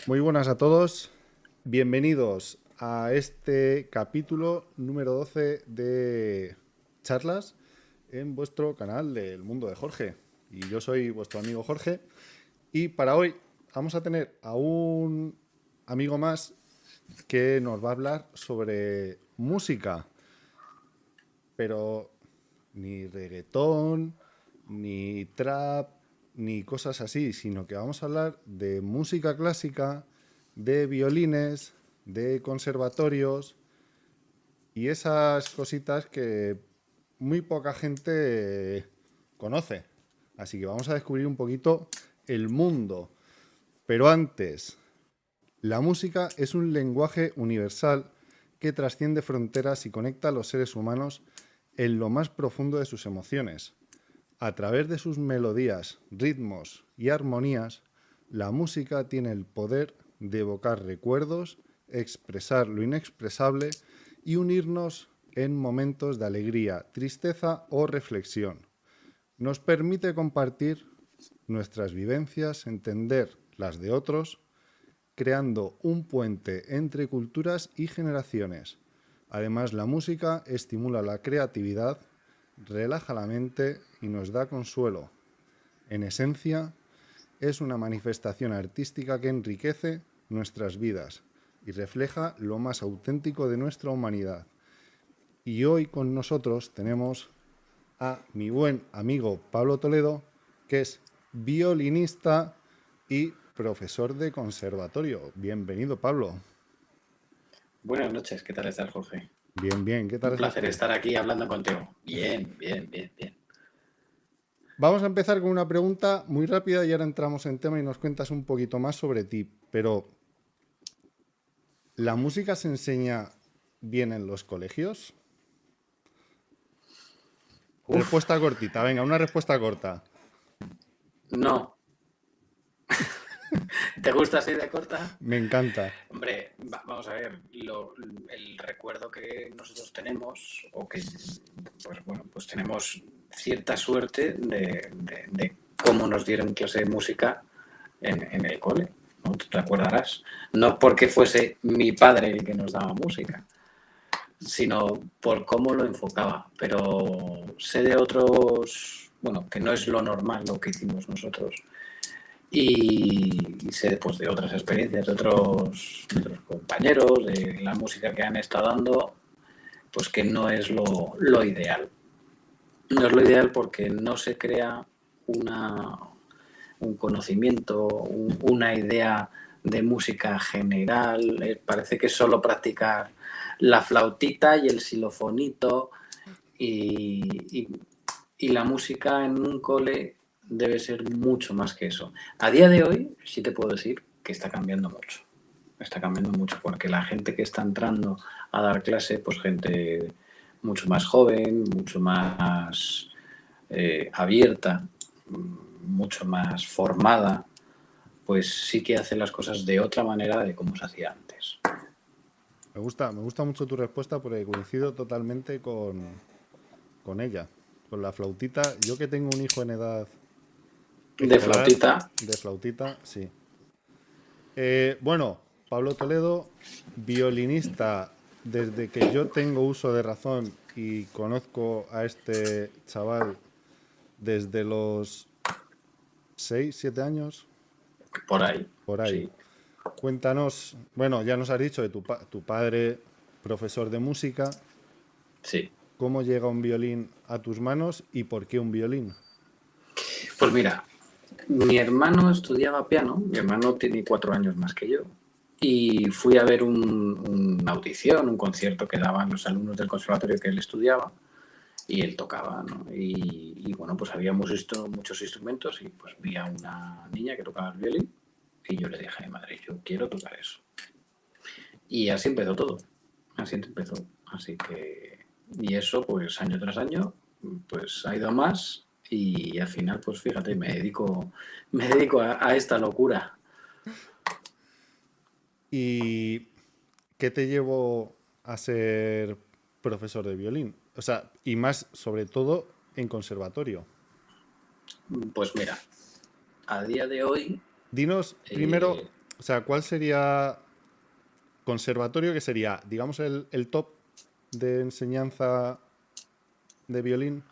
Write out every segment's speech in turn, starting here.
Muy buenas a todos, bienvenidos a este capítulo número 12 de charlas en vuestro canal del Mundo de Jorge. Y yo soy vuestro amigo Jorge y para hoy vamos a tener a un amigo más que nos va a hablar sobre música, pero ni reggaetón, ni trap, ni cosas así, sino que vamos a hablar de música clásica, de violines, de conservatorios y esas cositas que muy poca gente conoce. Así que vamos a descubrir un poquito el mundo. Pero antes, la música es un lenguaje universal que trasciende fronteras y conecta a los seres humanos en lo más profundo de sus emociones. A través de sus melodías, ritmos y armonías, la música tiene el poder de evocar recuerdos, expresar lo inexpresable y unirnos en momentos de alegría, tristeza o reflexión. Nos permite compartir nuestras vivencias, entender las de otros, creando un puente entre culturas y generaciones. Además, la música estimula la creatividad, relaja la mente y nos da consuelo. En esencia, es una manifestación artística que enriquece nuestras vidas y refleja lo más auténtico de nuestra humanidad. Y hoy con nosotros tenemos a mi buen amigo Pablo Toledo, que es violinista y profesor de conservatorio. Bienvenido, Pablo. Buenas noches, ¿qué tal estás, Jorge? Bien, bien, ¿qué tal Un estás placer tú? estar aquí hablando contigo. Bien, bien, bien, bien. Vamos a empezar con una pregunta muy rápida y ahora entramos en tema y nos cuentas un poquito más sobre ti. Pero, ¿la música se enseña bien en los colegios? Uf, Respuesta cortita, venga, una respuesta corta. no. ¿Te gusta así de corta? Me encanta. Hombre, vamos a ver, el recuerdo que nosotros tenemos, o que, pues bueno, pues tenemos cierta suerte de cómo nos dieron clase de música en el cole, ¿no? Tú te acordarás. No porque fuese mi padre el que nos daba música, sino por cómo lo enfocaba. Pero sé de otros, bueno, que no es lo normal lo que hicimos nosotros. Y sé pues, de otras experiencias, de otros compañeros, de la música que han estado dando, pues que no es lo ideal. No es lo ideal porque no se crea una, un conocimiento, una idea de música general. Parece que es solo practicar la flautita y el xilofonito y, y, y la música en un cole debe ser mucho más que eso. A día de hoy sí te puedo decir que está cambiando mucho. Está cambiando mucho porque la gente que está entrando a dar clase, pues gente mucho más joven, mucho más abierta, mucho más formada, pues sí que hace las cosas de otra manera de como se hacía antes. Me gusta mucho tu respuesta porque coincido totalmente con ella. Con la flautita, yo que tengo un hijo en edad De escolar, flautita, de flautita, sí. Bueno, Pablo Toledo, violinista desde que yo tengo uso de razón y conozco a este chaval desde los 6 7 años, por ahí, por ahí. sí. Cuéntanos, bueno, ya nos has dicho de tu padre, profesor de música, Sí. cómo llega un violín a tus manos y por qué un violín. Pues mira, mi hermano estudiaba piano, mi hermano tiene 4 años más que yo, y fui a ver una audición, un concierto que daban los alumnos del conservatorio que él estudiaba, y él tocaba, ¿no? Y bueno, pues habíamos visto muchos instrumentos y pues vi a una niña que tocaba el violín y yo le dije a mi madre, yo quiero tocar eso. Y así empezó todo, así empezó. Así que, y eso pues año tras año, pues ha ido a más y al final pues fíjate, me dedico a esta locura. ¿Y qué te llevó a ser profesor de violín? O sea, y más sobre todo en conservatorio. Pues mira, a día de hoy, Dinos primero, eh, O sea, ¿cuál sería conservatorio que sería, digamos, el top de enseñanza de violín?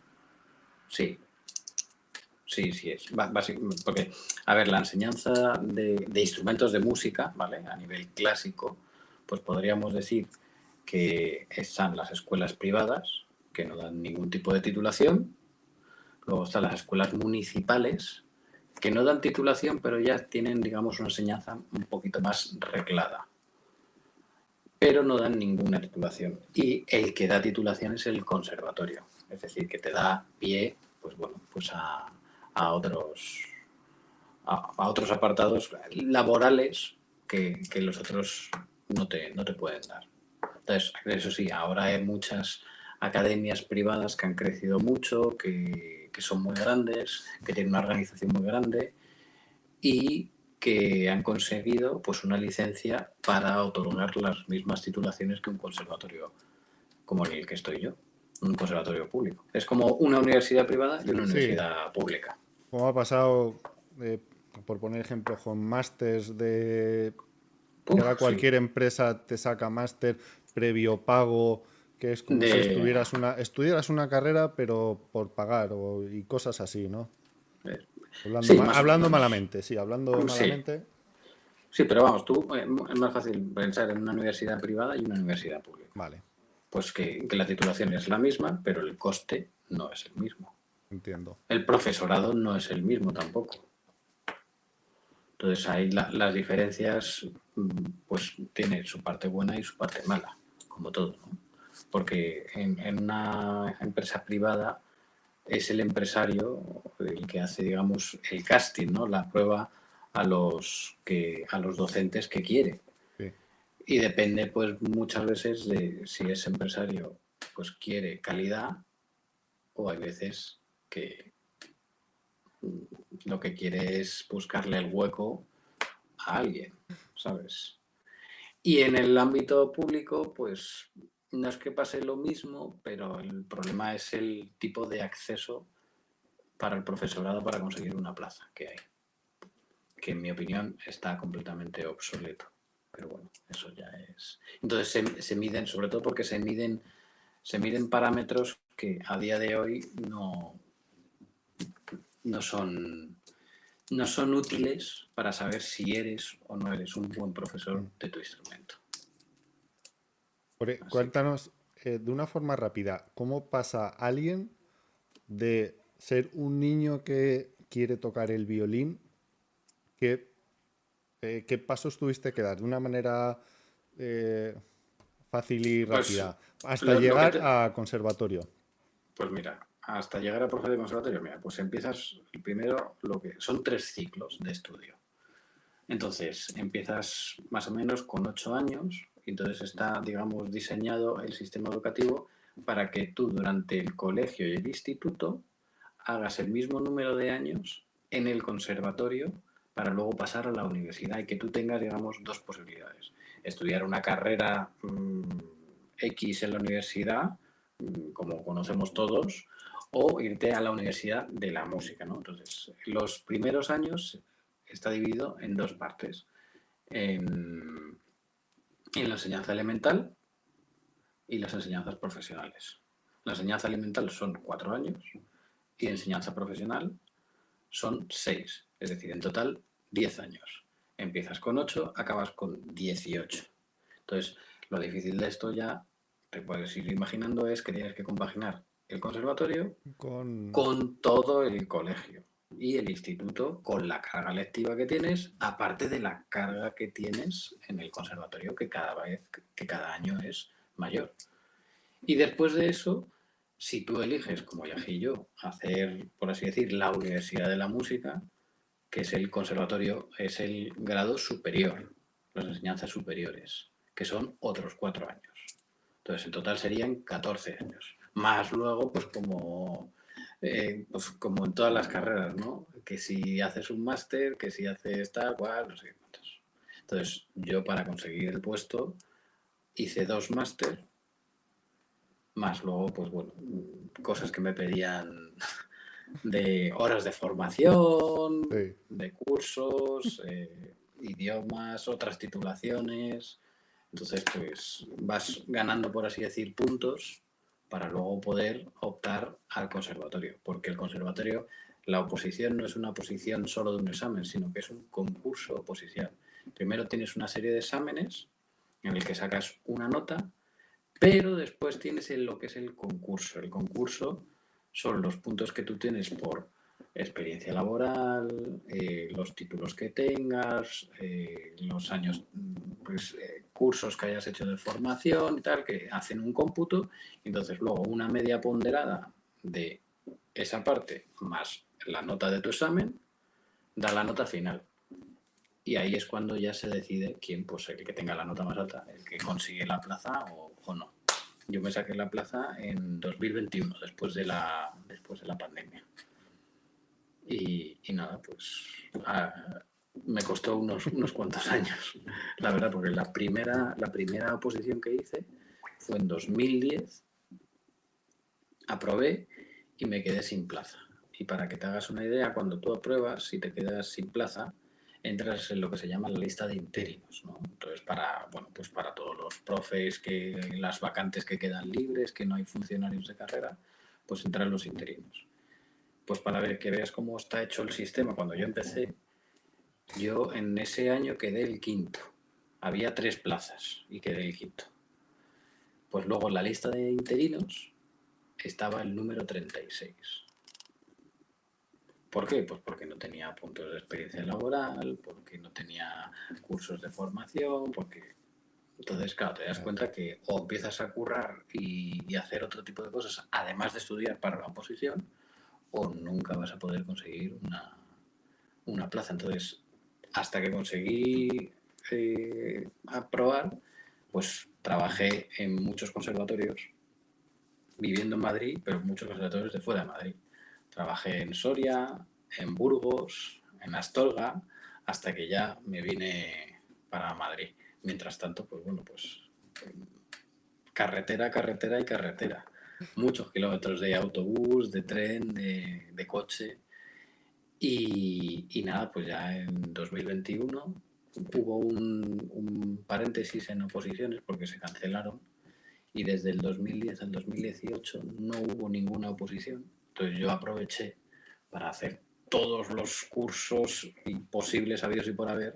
Sí, sí, sí es. Porque, a ver, la enseñanza de instrumentos de música, ¿vale? A nivel clásico, pues podríamos decir que están las escuelas privadas, que no dan ningún tipo de titulación. Luego están las escuelas municipales, que no dan titulación, pero ya tienen, digamos, una enseñanza un poquito más reglada, pero no dan ninguna titulación. Y el que da titulación es el conservatorio, es decir, que te da pie, pues bueno, pues a otros a otros apartados laborales que los otros no te pueden dar. Entonces, eso sí, ahora hay muchas academias privadas que han crecido mucho, que son muy grandes, que tienen una organización muy grande y que han conseguido pues una licencia para otorgar las mismas titulaciones que un conservatorio como el que estoy yo, un conservatorio público. Es como una universidad privada y una Sí, universidad pública. como ha pasado, por poner ejemplo, con másters de que ahora Uf, sí. cualquier empresa te saca máster previo pago, que es como si De, estudiaras una carrera, pero por pagar, y cosas así, ¿no? de- Hablando, sí, más o hablando menos. malamente, sí, hablando Sí, malamente, sí, pero vamos, tú es más fácil pensar en una universidad privada y una universidad pública. vale, Pues que la titulación es la misma, pero el coste no es el mismo. entiendo. El profesorado no es el mismo tampoco. Entonces ahí las diferencias pues tienen su parte buena y su parte mala, como todo, ¿no? Porque en una empresa privada es el empresario el que hace, digamos, el casting, ¿no? La prueba a los docentes que quiere. Sí. Y depende, pues, muchas veces de si ese empresario pues quiere calidad o hay veces que lo que quiere es buscarle el hueco a alguien, ¿sabes? Y en el ámbito público, pues no es que pase lo mismo, pero el problema es el tipo de acceso para el profesorado para conseguir una plaza que hay, que en mi opinión está completamente obsoleto. Pero bueno, eso ya es. Entonces se miden, sobre todo porque se miden parámetros que a día de hoy no son, no son útiles para saber si eres o no eres un buen profesor Mm. de tu instrumento. Así que, Cuéntanos de una forma rápida, ¿cómo pasa alguien de ser un niño que quiere tocar el violín? ¿Qué, qué pasos tuviste que dar de una manera eh, fácil y pues rápida hasta lo que llegar te, a conservatorio? pues mira, hasta llegar a profe de conservatorio, mira, pues empiezas primero lo que son 3 ciclos de estudio. Entonces, empiezas más o menos con 8 años y entonces está, digamos, diseñado el sistema educativo para que tú durante el colegio y el instituto hagas el mismo número de años en el conservatorio para luego pasar a la universidad y que tú tengas, digamos, dos posibilidades. Estudiar una carrera X en la universidad, como conocemos todos, o irte a la universidad de la música, ¿no? Entonces, los primeros años está dividido en dos partes. En la enseñanza elemental y las enseñanzas profesionales. La enseñanza elemental son 4 años y enseñanza profesional son 6, es decir, en total 10 años. Empiezas con 8, acabas con 18. Entonces, lo difícil de esto ya, te puedes ir imaginando, es que tienes que compaginar el conservatorio Con... con todo el colegio y el instituto con la carga lectiva que tienes, aparte de la carga que tienes en el conservatorio, que cada año es mayor. Y después de eso, si tú eliges, como elegí yo, hacer, por así decir, la Universidad de la Música, que es el conservatorio, es el grado superior, las enseñanzas superiores, que son otros 4 años. Entonces, en total serían 14 años. Más luego, pues como en todas las carreras, ¿no? Que si haces un máster, que si haces tal, cual, no sé qué cuántos. Entonces, yo para conseguir el puesto hice 2 máster, más luego, pues bueno, cosas que me pedían de horas de formación, Sí. de cursos, idiomas, otras titulaciones. Entonces, pues vas ganando, por así decir, puntos para luego poder optar al conservatorio. Porque el conservatorio, la oposición no es una oposición solo de un examen, sino que es un concurso oposición. Primero tienes una serie de exámenes en el que sacas una nota, pero después tienes lo que es el concurso. El concurso son los puntos que tú tienes por experiencia laboral, los títulos que tengas, los años, pues, cursos que hayas hecho de formación y tal, que hacen un cómputo, y entonces luego una media ponderada de esa parte más la nota de tu examen da la nota final. Y ahí es cuando ya se decide quién, pues el que tenga la nota más alta, el que consigue la plaza o no. Yo me saqué la plaza en 2021, después de la pandemia. Y nada, pues me costó unos cuantos años, la verdad, porque la primera oposición que hice fue en 2010, aprobé y me quedé sin plaza. Y para que te hagas una idea, cuando tú apruebas, si te quedas sin plaza, entras en lo que se llama la lista de interinos, ¿no? Entonces, pues para todos los profes, que las vacantes que quedan libres, que no hay funcionarios de carrera, pues entran los interinos. Pues para ver que veas cómo está hecho el sistema, cuando yo empecé, yo en ese año quedé el quinto. Había 3 plazas y quedé el quinto. Pues luego en la lista de interinos estaba el número 36. ¿Por qué? Pues porque no tenía puntos de experiencia laboral, porque no tenía cursos de formación, porque... Entonces, claro, te das cuenta que o empiezas a currar y hacer otro tipo de cosas, además de estudiar para la oposición, o nunca vas a poder conseguir una plaza. Entonces, hasta que conseguí aprobar, pues trabajé en muchos conservatorios, viviendo en Madrid, pero muchos conservatorios de fuera de Madrid. Trabajé en Soria, en Burgos, en Astorga, hasta que ya me vine para Madrid. Mientras tanto, pues bueno, pues carretera, carretera y carretera. Muchos kilómetros de autobús, de tren, de coche. Y nada, pues ya en 2021 hubo un paréntesis en oposiciones porque se cancelaron, y desde el 2010 al 2018 no hubo ninguna oposición. Entonces yo aproveché para hacer todos los cursos posibles habidos y por haber,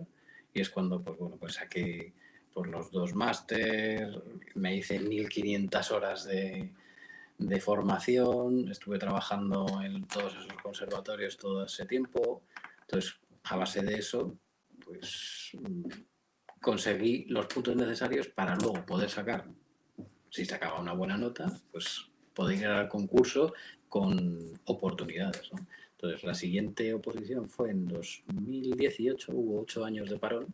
y es cuando pues saqué por los 2 máster, me hice 1500 horas de formación, estuve trabajando en todos esos conservatorios todo ese tiempo. Entonces, a base de eso, pues conseguí los puntos necesarios para luego poder sacar, si sacaba una buena nota, pues poder ir al concurso con oportunidades, ¿no? Entonces, la siguiente oposición fue en 2018, hubo 8 años de parón,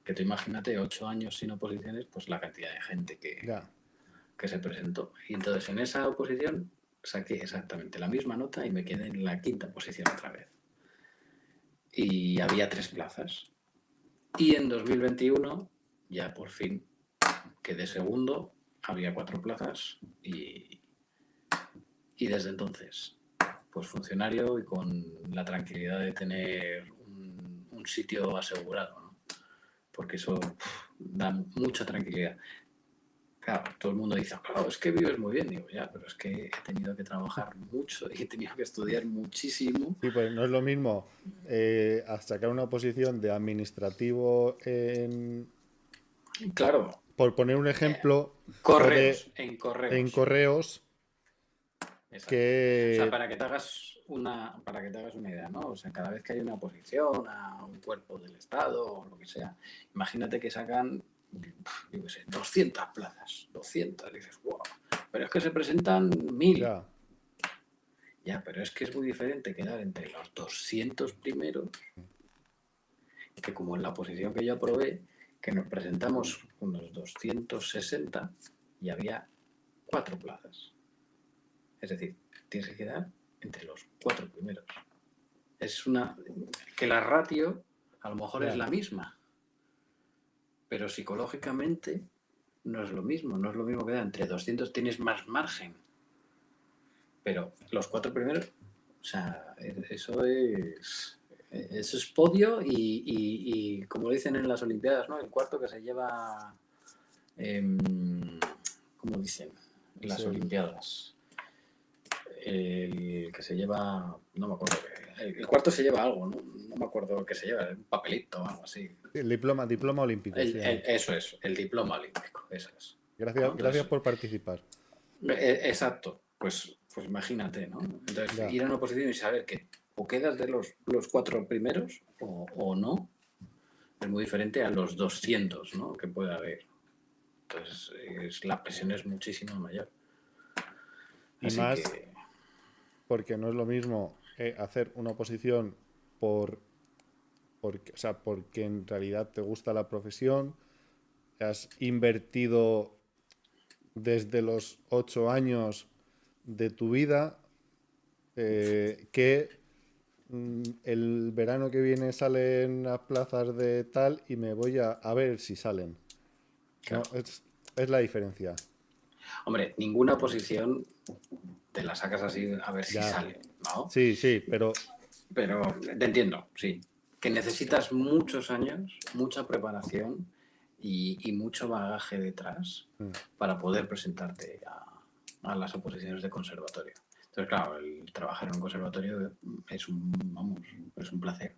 que tú imagínate 8 años sin oposiciones, pues la cantidad de gente que se presentó. Y entonces en esa oposición saqué exactamente la misma nota y me quedé en la 5ª posición otra vez. Y había 3 plazas. Y en 2021 ya por fin quedé segundo, había 4 plazas y desde entonces pues funcionario y con la tranquilidad de tener un sitio asegurado, ¿no? Porque eso da mucha tranquilidad. Claro, todo el mundo dice, claro, es que vives muy bien. Digo, ya, pero es que he tenido que trabajar mucho y he tenido que estudiar muchísimo. Sí, pues no es lo mismo sacar una oposición de administrativo Claro, por poner un ejemplo, correos, en en correos. correos Exacto. O sea, que... para que te hagas una idea, ¿no? O sea, cada vez que hay una oposición a un cuerpo del Estado o lo que sea, imagínate que sacan, yo qué sé, 200 plazas, 200, dices, wow, pero es que se presentan 1000. Ya, pero es que es muy diferente quedar entre los 200 primeros, que como en la oposición que yo aprobé, que nos presentamos unos 260 y había 4 plazas. Es decir, tienes que quedar entre los 4 primeros. Es que la ratio a lo mejor es la misma, pero psicológicamente no es lo mismo. No es lo mismo quedar entre 200, tienes más margen. Pero los 4 primeros, o sea, eso es Eso es podio y como dicen en las Olimpiadas, ¿no? El cuarto que se lleva, em, ¿cómo dicen? En Es las el, Olimpiadas. El que se lleva, no me acuerdo. El cuarto se lleva algo, ¿no? No me acuerdo qué se lleva, un papelito o algo así. el diploma olímpico, se llama. Eso es, el diploma olímpico, eso es. ¿No? Gracias Entonces, por participar. exacto, pues imagínate, ¿no? Entonces, Ya. ir a una posición y saber que o quedas de los 4 primeros o no, es muy diferente a los 200, ¿no? Que puede haber. Entonces, la presión es muchísimo mayor. Y Así más que, porque no es lo mismo hacer una oposición o sea, porque en realidad te gusta la profesión, has invertido desde los 8 años de tu vida, que el verano que viene salen las plazas de tal y me voy a ver si salen. claro. No, es la diferencia. Hombre, ninguna posición te la sacas así a ver si Ya, sale, ¿no? sí, sí, pero Pero te entiendo, sí. Que necesitas muchos años, mucha preparación y mucho bagaje detrás mm, para poder presentarte a las oposiciones de conservatorio. Entonces, claro, el trabajar en un conservatorio es vamos, es un placer.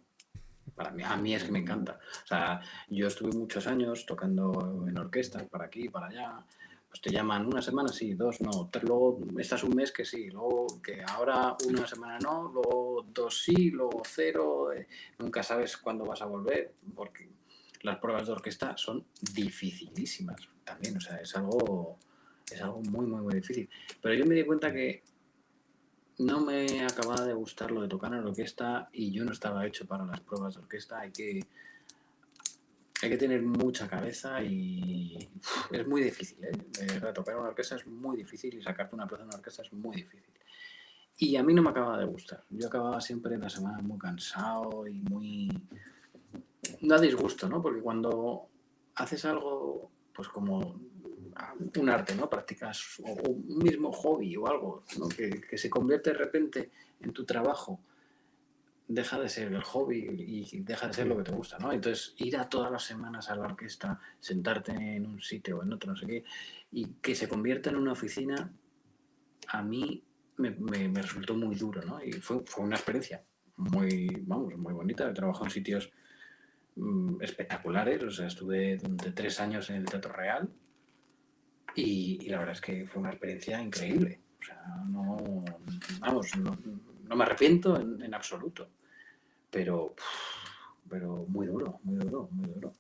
A mí es que me encanta. O sea, yo estuve muchos años tocando en orquestas, para aquí, para allá. Pues te llaman una semana sí, dos no, luego estás un mes que sí, luego que ahora una semana no, luego dos sí, luego cero. Nunca sabes cuándo vas a volver, porque las pruebas de orquesta son dificilísimas también. O sea, es algo muy, muy, muy difícil. Pero yo me di cuenta que no me acababa de gustar lo de tocar en orquesta y yo no estaba hecho para las pruebas de orquesta. Hay que tener mucha cabeza y es muy difícil, ¿eh? De verdad, tocar una orquesta es muy difícil y sacarte una plaza en una orquesta es muy difícil. Y a mí no me acababa de gustar. Yo acababa siempre en la semana muy cansado y muy... Da disgusto, ¿no? Porque cuando haces algo, pues como un arte, ¿no? Practicas o un mismo hobby o algo, ¿no? Que se convierte de repente en tu trabajo, deja de ser el hobby y deja de ser lo sí. que te gusta, ¿no? Entonces, ir a todas las semanas a la orquesta, sentarte en un sitio o en otro, no sé qué, y que se convierta en una oficina, a mí me resultó muy duro, ¿no? Y fue una experiencia muy, vamos, muy bonita. He trabajado en sitios espectaculares, o sea, estuve durante 3 años en el Teatro Real y la verdad es que fue una experiencia increíble. O sea, no, vamos, no me arrepiento en absoluto, pero muy duro, muy duro, muy duro,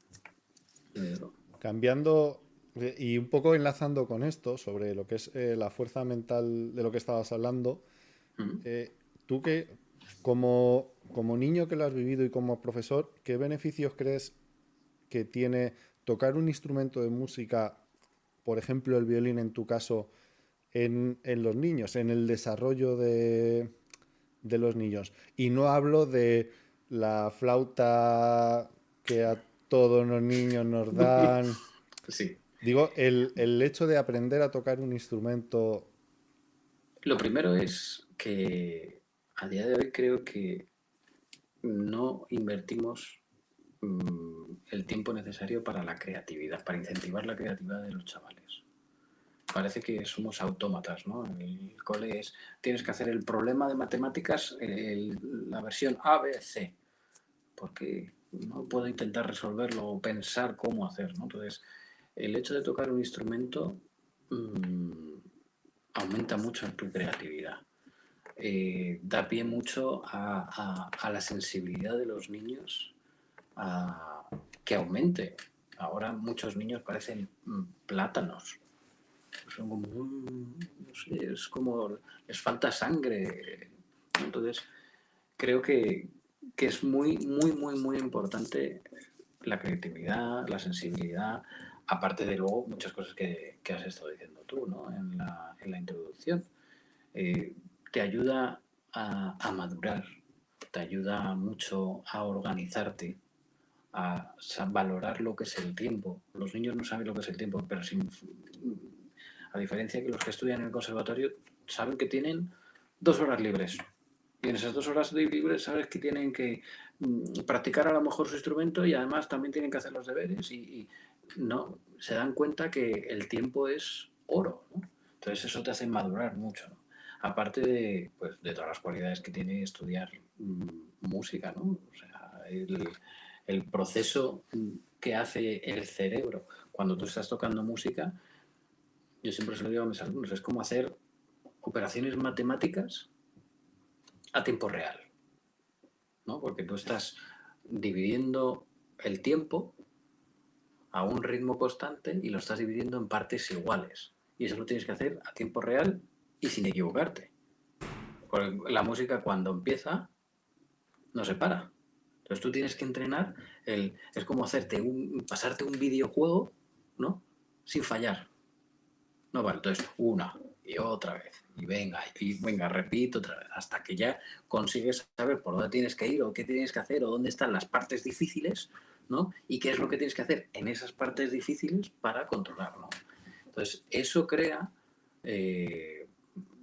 muy duro. Cambiando y un poco enlazando con esto sobre lo que es la fuerza mental de lo que estabas hablando, Mm. eh, tú que como niño que lo has vivido y como profesor, ¿qué beneficios crees que tiene tocar un instrumento de música, por ejemplo el violín en tu caso, en los niños, en el desarrollo de los niños? Y no hablo de la flauta que a todos los niños nos dan. Sí. Digo, el hecho de aprender a tocar un instrumento. Lo primero es que a día de hoy creo que no invertimos el tiempo necesario para la creatividad, para incentivar la creatividad de los chavales. Parece que somos autómatas, ¿no? En el cole tienes que hacer el problema de matemáticas, la versión A, B, C, porque no puedo intentar resolverlo o pensar cómo hacer, ¿no? Entonces, el hecho de tocar un instrumento aumenta mucho tu creatividad. Da pie mucho a la sensibilidad de los niños que aumente. Ahora muchos niños parecen plátanos. Son como, no sé, es como les falta sangre. Entonces, creo que es muy, muy, muy, muy importante la creatividad, la sensibilidad, aparte de luego muchas cosas que has estado diciendo tú, ¿no? En la introducción. Eh, Te ayuda a madurar, te ayuda mucho a organizarte, a valorar lo que es el tiempo. Los niños no saben lo que es el tiempo, pero a diferencia que los que estudian en el conservatorio saben que tienen 2 horas libres. Y en esas 2 horas libres sabes que tienen que practicar a lo mejor su instrumento y además también tienen que hacer los deberes y no se dan cuenta que el tiempo es oro, ¿no? Entonces eso te hace madurar mucho, ¿no? Aparte de, pues, de todas las cualidades que tiene estudiar música, ¿no? O sea, el proceso que hace el cerebro cuando tú estás tocando música, yo siempre se lo digo a mis alumnos, es como hacer operaciones matemáticas a tiempo real, ¿no? Porque tú estás dividiendo el tiempo a un ritmo constante y lo estás dividiendo en partes iguales. Y eso lo tienes que hacer a tiempo real y sin equivocarte. Porque la música cuando empieza no se para. Entonces tú tienes que entrenar es como pasarte un videojuego, ¿no? Sin fallar. No, vale, entonces una y otra vez, y venga, repito otra vez, hasta que ya consigues saber por dónde tienes que ir o qué tienes que hacer o dónde están las partes difíciles, ¿no? Y qué es lo que tienes que hacer en esas partes difíciles para controlarlo. Entonces, eso crea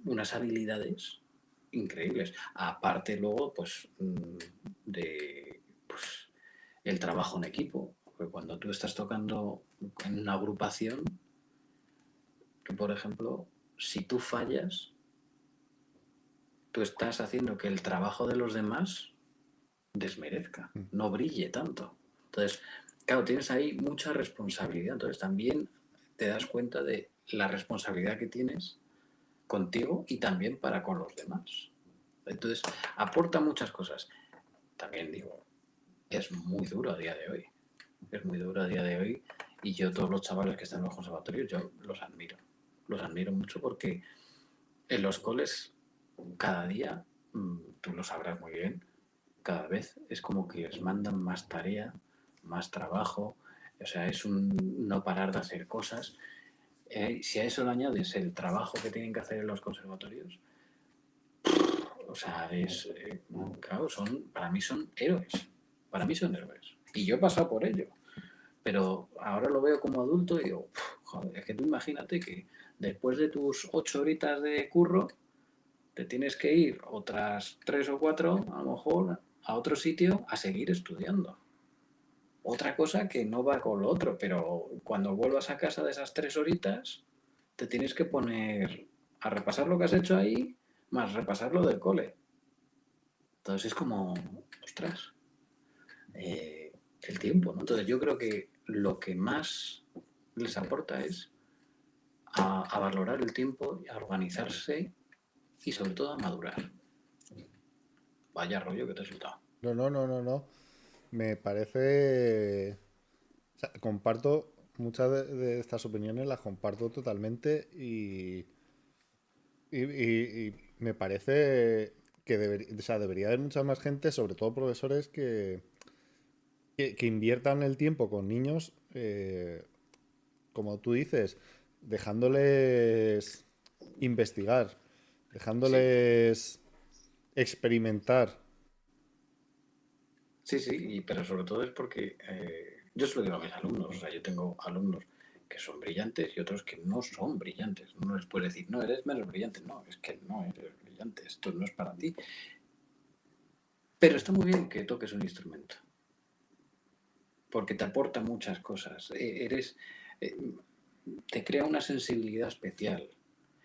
unas habilidades increíbles. Aparte luego, pues, de pues, el trabajo en equipo. Porque cuando tú estás tocando en una agrupación, que por ejemplo, si tú fallas, tú estás haciendo que el trabajo de los demás desmerezca, no brille tanto. Entonces, claro, tienes ahí mucha responsabilidad. Entonces también te das cuenta de la responsabilidad que tienes contigo y también para con los demás. Entonces, aporta muchas cosas. También digo, es muy duro a día de hoy. Es muy duro a día de hoy y yo todos los chavales que están en los conservatorios, yo los admiro. Los admiro mucho porque en los coles cada día, tú lo sabrás muy bien, cada vez es como que les mandan más tarea, más trabajo, o sea, es un no parar de hacer cosas. Si a eso le añades el trabajo que tienen que hacer en los conservatorios, o sea, claro, para mí son héroes, para mí son héroes. Y yo he pasado por ello, pero ahora lo veo como adulto y digo, joder, es que tú imagínate que después de tus 8 horitas de curro, te tienes que ir otras 3 o 4, a lo mejor, a otro sitio a seguir estudiando. Otra cosa que no va con lo otro, pero cuando vuelvas a casa de esas 3 horitas, te tienes que poner a repasar lo que has hecho ahí, más repasar lo del cole. Entonces es como, ostras, el tiempo, ¿no? Entonces yo creo que lo que más les aporta es a valorar el tiempo, a organizarse y sobre todo a madurar. Vaya rollo que te he soltado. No, no, no, no, no. Me parece... O sea, comparto muchas de estas opiniones, las comparto totalmente y me parece que o sea, debería haber mucha más gente, sobre todo profesores, que inviertan el tiempo con niños, como tú dices, dejándoles investigar, Sí, dejándoles experimentar. sí, sí, pero sobre todo es porque yo se lo digo a mis alumnos, o sea, yo tengo alumnos que son brillantes y otros que no son brillantes. No les puedes decir, no, eres menos brillante, no, es que no eres brillante, esto no es para ti. Pero está muy bien que toques un instrumento, porque te aporta muchas cosas. Eh, te crea una sensibilidad especial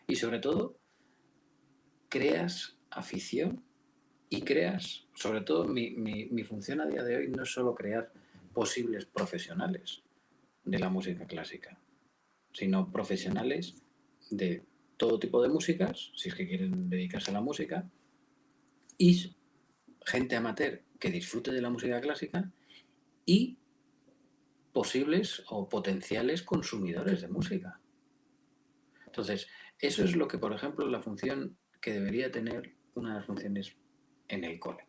y sobre todo creas afición y creas, sobre todo mi función a día de hoy no es solo crear posibles profesionales de la música clásica, sino profesionales de todo tipo de músicas, si es que quieren dedicarse a la música, y gente amateur que disfrute de la música clásica y posibles o potenciales consumidores de música. Entonces, eso es lo que, por ejemplo, la función que debería tener una de las funciones en el cole.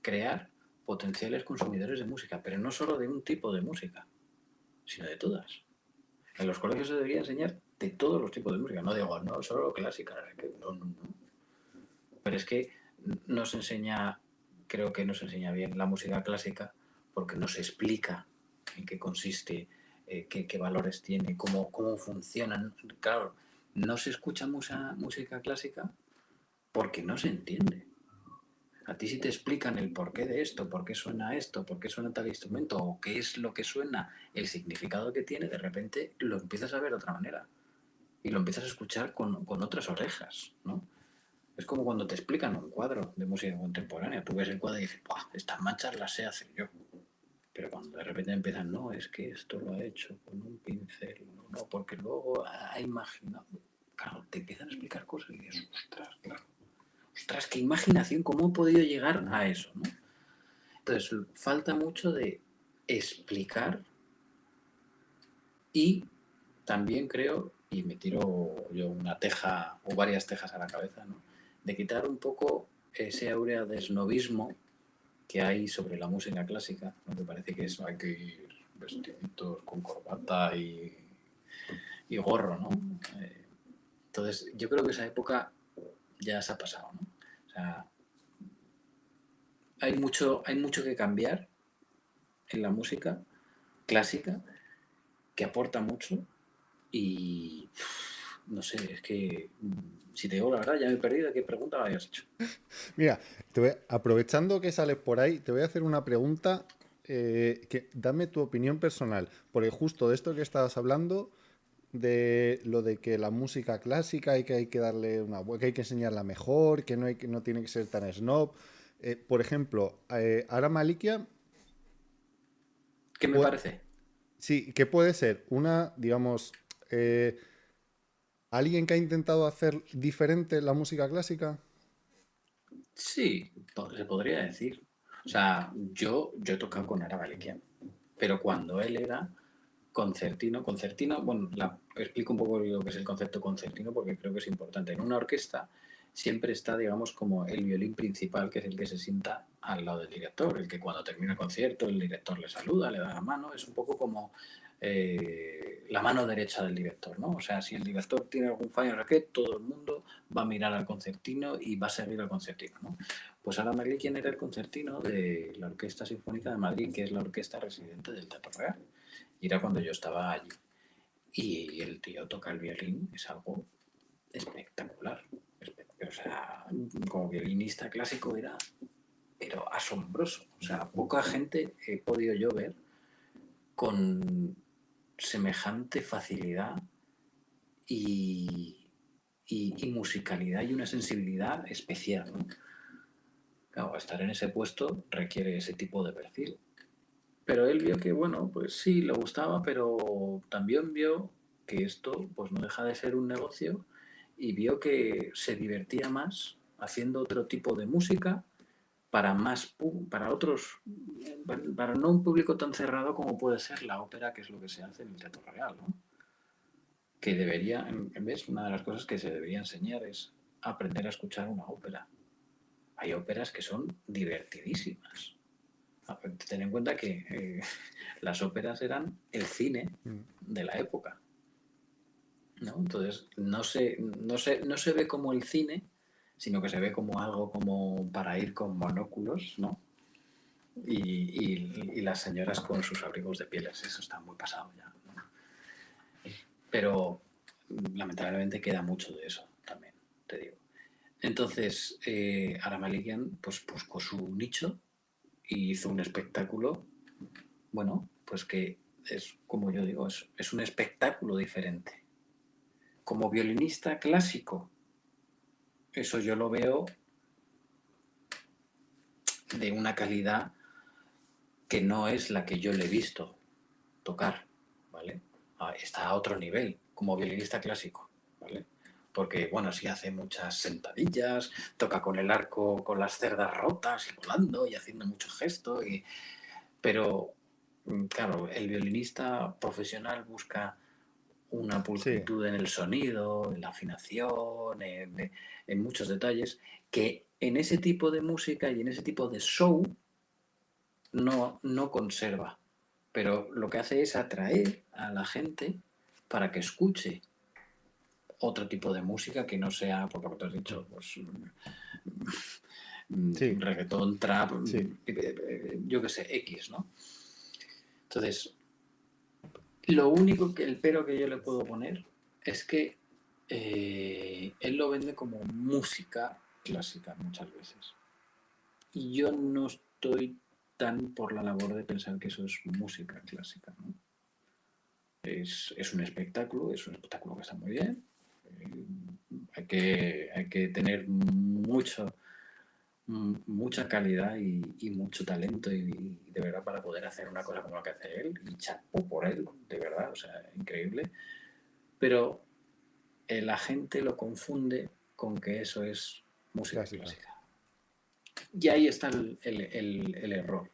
Crear potenciales consumidores de música, pero no solo de un tipo de música, sino de todas. En los colegios se debería enseñar de todos los tipos de música. No digo, no, solo clásica. No, no, no. Pero es que no se enseña, creo que no se enseña bien la música clásica porque no se explica en qué consiste, qué valores tiene, cómo funcionan. Claro, no se escucha música clásica porque no se entiende. A ti si te explican el porqué de esto, por qué suena tal instrumento, o qué es lo que suena, el significado que tiene, de repente lo empiezas a ver de otra manera y lo empiezas a escuchar con otras orejas, ¿no? Es como cuando te explican un cuadro de música contemporánea. Tú ves el cuadro y dices, ¡buah! Estas manchas las sé hacer yo. Pero cuando de repente empiezan, no, es que esto lo ha hecho con un pincel, no, porque luego ha imaginado. Claro, te empiezan a explicar cosas y dices, ostras, claro. Ostras, qué imaginación, cómo he podido llegar a eso, ¿no? Entonces, falta mucho de explicar y también creo, y me tiro yo una teja o varias tejas a la cabeza, ¿no? De quitar un poco ese áurea de snobismo que hay sobre la música clásica, ¿no? Que parece que eso hay que ir vestiditos con corbata y gorro, ¿no? Entonces, yo creo que esa época ya se ha pasado, ¿no? O sea, hay mucho que cambiar en la música clásica que aporta mucho y no sé, es que si te digo la verdad ya me he perdido. ¿Qué pregunta me habías hecho? Mira, aprovechando que sales por ahí, te voy a hacer una pregunta que dame tu opinión personal, porque justo de esto que estabas hablando, de lo de que la música clásica hay que darle que hay que enseñarla mejor, que no tiene que ser tan snob. Por ejemplo, Ara Malikia, ¿Qué me pu- parece? sí, que puede ser una, digamos, alguien que ha intentado hacer diferente la música clásica. Sí, se podría decir. O sea, yo he tocado con Ara Malikian, pero cuando él era concertino, bueno, explico un poco lo que es el concepto concertino porque creo que es importante. En una orquesta siempre está, digamos, como el violín principal, que es el que se sienta al lado del director, el que cuando termina el concierto el director le saluda, le da la mano, es un poco como la mano derecha del director, ¿no? O sea, si el director tiene algún fallo en raquet, todo el mundo va a mirar al concertino y va a seguir al concertino, ¿no? Pues Ara Malikian era el concertino de la Orquesta Sinfónica de Madrid, que es la orquesta residente del Teatro Real. Y era cuando yo estaba allí. Y el tío toca el violín, es algo espectacular. O sea, como violinista clásico era pero asombroso. O sea, poca gente he podido yo ver con semejante facilidad y, y musicalidad y una sensibilidad especial, ¿no? Claro, estar en ese puesto requiere ese tipo de perfil. Pero él vio que, bueno, pues sí, le gustaba, pero también vio que esto pues no deja de ser un negocio y vio que se divertía más haciendo otro tipo de música para para otros, para no un público tan cerrado como puede ser la ópera, que es lo que se hace en el Teatro Real, ¿no? Que debería, en vez, una de las cosas que se debería enseñar es aprender a escuchar una ópera. Hay óperas que son divertidísimas. Ten en cuenta que las óperas eran el cine Mm. de la época, ¿no? Entonces no se ve como el cine, sino que se ve como algo como para ir con monóculos, ¿no? Y las señoras con sus abrigos de pieles, eso está muy pasado ya, ¿no? Pero lamentablemente queda mucho de eso también, te digo. Entonces, Ara Malikian pues buscó su nicho y hizo un espectáculo, bueno, pues que es, como yo digo, es un espectáculo diferente. Como violinista clásico, eso yo lo veo de una calidad que no es la que yo le he visto tocar, ¿vale? Está a otro nivel como violinista clásico, ¿vale? Porque, bueno, sí hace muchas sentadillas, toca con el arco, con las cerdas rotas y volando y haciendo muchos gestos, pero, claro, el violinista profesional busca una Sí, pulcritud en el sonido, en la afinación, en muchos detalles, que en ese tipo de música y en ese tipo de show no conserva. Pero lo que hace es atraer a la gente para que escuche otro tipo de música que no sea, por lo que te has dicho, pues sí, reggaetón, trap, sí. yo qué sé, X, ¿no? Entonces, lo único que el pero que yo le puedo poner es que él lo vende como música clásica muchas veces. Y yo no estoy tan por la labor de pensar que eso es música clásica, ¿no? Es un espectáculo que está muy bien. Hay que tener mucha calidad y mucho talento y de verdad para poder hacer una cosa como la que hace él, y chapó por él, de verdad, o sea, increíble. Pero la gente lo confunde con que eso es música Clásica. clásica. Y ahí está el error.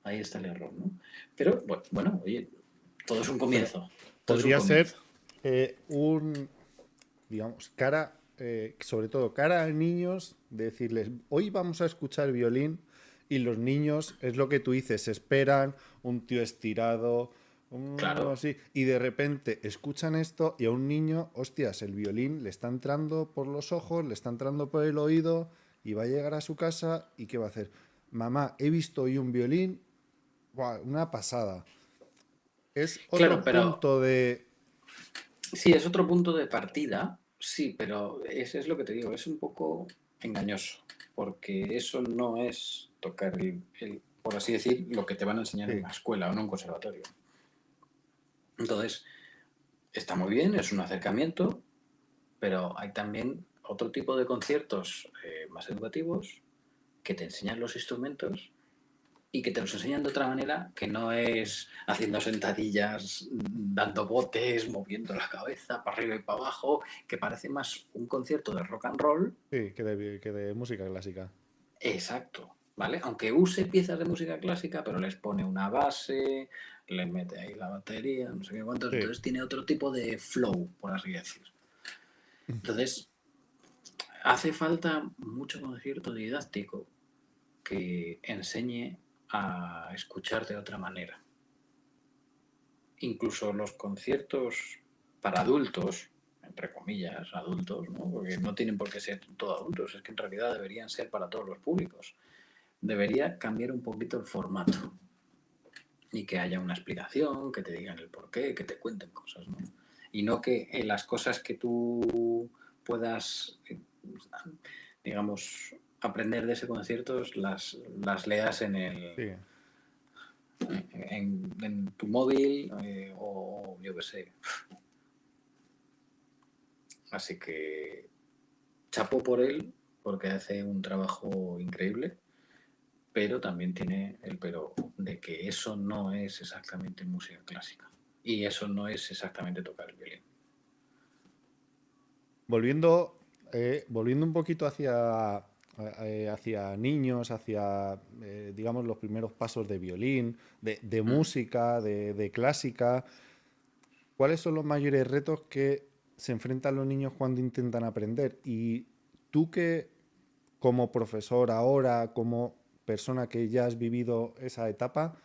Ahí está el error, ¿no? Pero bueno, oye, todo es un Pero comienzo. Todo es un podría ser comienzo. digamos, sobre todo cara a niños, de decirles, hoy vamos a escuchar violín y los niños, es lo que tú dices, esperan un tío estirado, Claro, así, y de repente escuchan esto y a un niño, hostias, el violín le está entrando por los ojos, le está entrando por el oído y va a llegar a su casa y ¿qué va a hacer? Mamá, he visto hoy un violín, ¡buah! Una pasada. Es claro, otro pero punto de... sí, es otro punto de partida, sí, pero eso es lo que te digo, es un poco engañoso, porque eso no es tocar por así decir, lo que te van a enseñar en Sí, una escuela o en un conservatorio. Entonces, está muy bien, es un acercamiento, pero hay también otro tipo de conciertos más educativos que te enseñan los instrumentos y que te los enseñan de otra manera que no es haciendo sentadillas, dando botes, moviendo la cabeza para arriba y para abajo, que parece más un concierto de rock and roll. sí, que de música clásica. Exacto, ¿vale? Aunque use piezas de música clásica, pero les pone una base, le mete ahí la batería, no sé qué cuántos, Sí. entonces tiene otro tipo de flow, por así decir. Entonces, hace falta mucho concierto didáctico que enseñe a escuchar de otra manera. Incluso los conciertos para adultos, entre comillas, adultos, ¿no? Porque no tienen por qué ser todos adultos, es que en realidad deberían ser para todos los públicos. Debería cambiar un poquito el formato y que haya una explicación, que te digan el porqué, que te cuenten cosas, ¿no? Y no que las cosas que tú puedas, digamos, aprender de ese concierto las leas Sí. en tu móvil o yo qué sé. Así que chapo por él porque hace un trabajo increíble, pero también tiene el pero de que eso no es exactamente música clásica y eso no es exactamente tocar el violín. Volviendo un poquito hacia niños, hacia, digamos, los primeros pasos de violín, de ¿Mm? música, de clásica, ¿cuáles son los mayores retos que se enfrentan los niños cuando intentan aprender? Y tú que, como profesor ahora, como persona que ya has vivido esa etapa,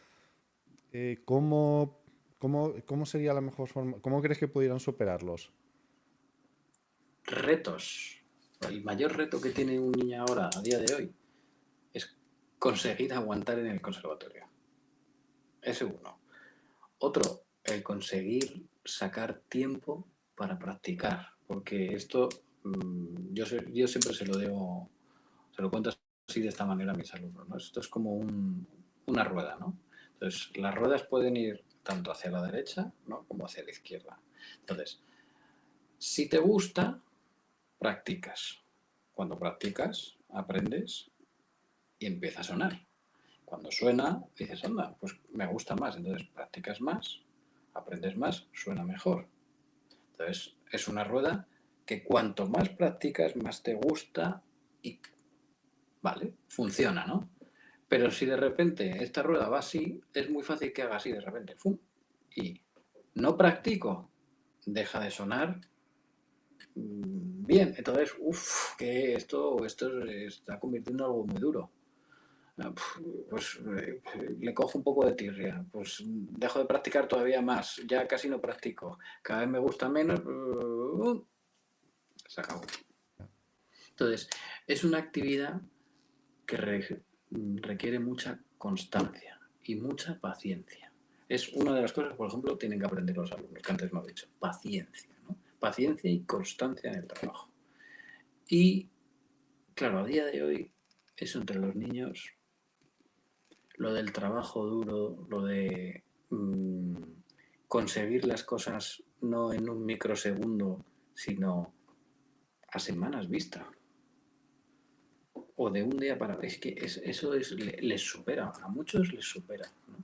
¿cómo sería la mejor forma? ¿Cómo crees que pudieran superarlos? Retos. El mayor reto que tiene un niño ahora, a día de hoy, es conseguir aguantar en el conservatorio. Ese uno. Otro, el conseguir sacar tiempo para practicar. Porque esto, yo siempre se lo cuento así de esta manera a mis alumnos, ¿no? Esto es como una rueda, ¿no? Entonces, las ruedas pueden ir tanto hacia la derecha, ¿no? Como hacia la izquierda. Entonces, si te gusta, practicas. Cuando practicas, aprendes y empieza a sonar. Cuando suena, dices, anda, pues me gusta más. Entonces practicas más, aprendes más, suena mejor. Entonces es una rueda que cuanto más practicas, más te gusta y, vale, funciona, ¿no? Pero si de repente esta rueda va así, es muy fácil que haga así de repente, ¡fum! Y no practico, deja de sonar bien. Entonces, uff, que esto se está convirtiendo en algo muy duro. Pues le cojo un poco de tirria, pues dejo de practicar todavía más, ya casi no practico, cada vez me gusta menos, se acabó. Entonces, es una actividad que requiere mucha constancia y mucha paciencia. Es una de las cosas, por ejemplo, tienen que aprender los alumnos, que antes no he dicho, paciencia, ¿no? Paciencia y constancia en el trabajo. Y, claro, a día de hoy eso entre los niños, lo del trabajo duro, lo de conseguir las cosas no en un microsegundo, sino a semanas vista. O de un día para... Es que eso les supera, a muchos les supera, ¿no?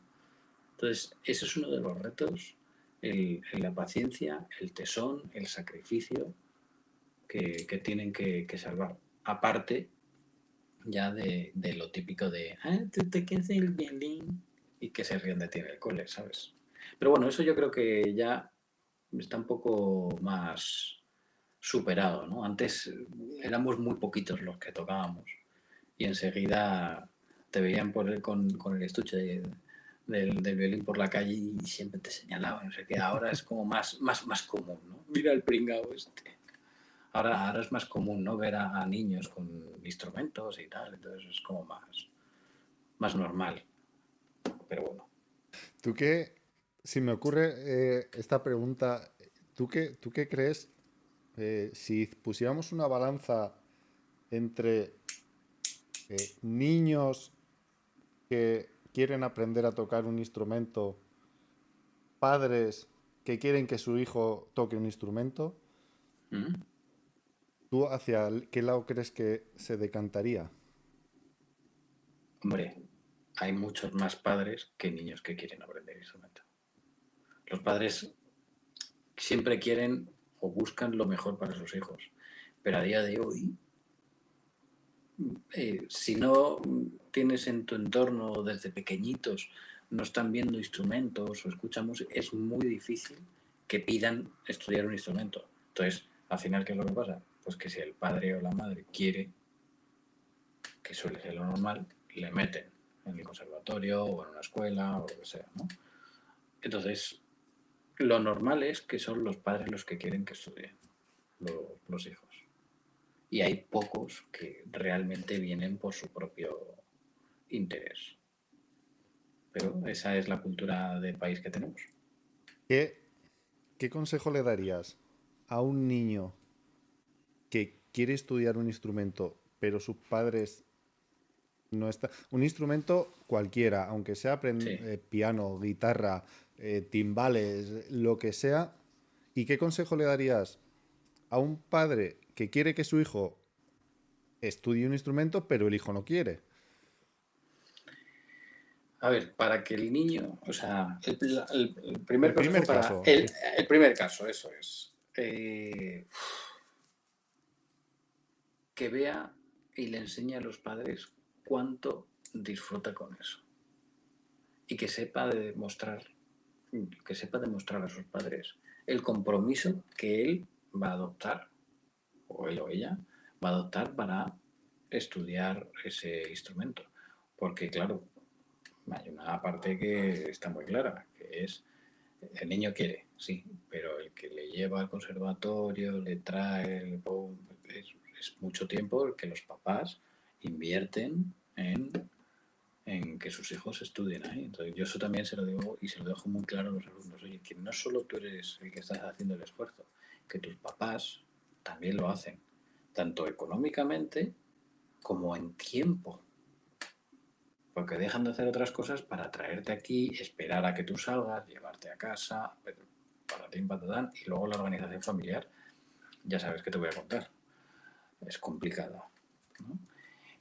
Entonces, ese es uno de los retos, la paciencia, el tesón, el sacrificio que tienen que salvar. Aparte ya de lo típico de, te quieres el violín y que se ríen de ti en el cole, ¿sabes? Pero bueno, eso yo creo que ya está un poco más superado, ¿no? Antes éramos muy poquitos los que tocábamos y enseguida te veían con el estuche del violín por la calle y siempre te señalaban, no sé qué. Ahora es como más común, ¿no? Mira el pringao este. Ahora es más común, ¿no? Ver a niños con instrumentos y tal, entonces es como más normal. Pero bueno. ¿Tú qué, si me ocurre esta pregunta, ¿tú qué crees si pusiéramos una balanza entre niños que quieren aprender a tocar un instrumento, padres que quieren que su hijo toque un instrumento, ¿Mm? ¿tú hacia qué lado crees que se decantaría? Hombre, hay muchos más padres que niños que quieren aprender instrumento. Los padres siempre quieren o buscan lo mejor para sus hijos, pero a día de hoy, si no tienes en tu entorno desde pequeñitos, no están viendo instrumentos o escuchan música, es muy difícil que pidan estudiar un instrumento. Entonces, al final, ¿qué es lo que pasa? Pues que si el padre o la madre quiere, que suele ser lo normal, le meten en el conservatorio o en una escuela o lo que sea, ¿no? Entonces, lo normal es que son los padres los que quieren que estudien los hijos. Y hay pocos que realmente vienen por su propio interés. Pero esa es la cultura del país que tenemos. ¿Qué, qué consejo le darías a un niño que quiere estudiar un instrumento, pero sus padres no están... Un instrumento cualquiera, aunque sea Sí. piano, guitarra, timbales, lo que sea. ¿Y qué consejo le darías a un padre que quiere que su hijo estudie un instrumento, pero el hijo no quiere? A ver, para que el niño, o sea, el primer El consejo primer para caso, el primer caso, eso es, que vea y le enseñe a los padres cuánto disfruta con eso y que sepa demostrar a sus padres el compromiso que él va a adoptar, o él o ella va a adoptar para estudiar ese instrumento. Porque claro, hay una parte que está muy clara, que es el niño quiere, sí, pero el que le lleva al conservatorio, le trae, es mucho tiempo el que los papás invierten en que sus hijos estudien ahí. Entonces yo eso también se lo digo y se lo dejo muy claro a los alumnos. Oye, que no solo tú eres el que estás haciendo el esfuerzo, que tus papás también lo hacen, tanto económicamente como en tiempo. Porque dejan de hacer otras cosas para traerte aquí, esperar a que tú salgas, llevarte a casa, para ti, patatán, y luego la organización familiar, ya sabes que te voy a contar. Es complicado, ¿no?